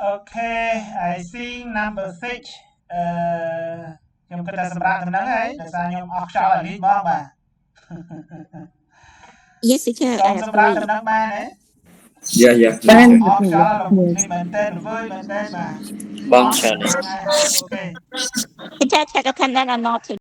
Okay, I think number 6 ខ្ញុំគិតថាសម្រាប់ដំណឹងហើយដោយសារខ្ញុំអស់ខ្យល់អាលីបងបាទ Yes, teacher. សូមសម្រាប់ដំណឹងបានទេ Yeah. អស់ខ្យល់នេះមែនតើវើយមែនតើបាទ បងច្រើន អូខេ Teacher, check a pen and not to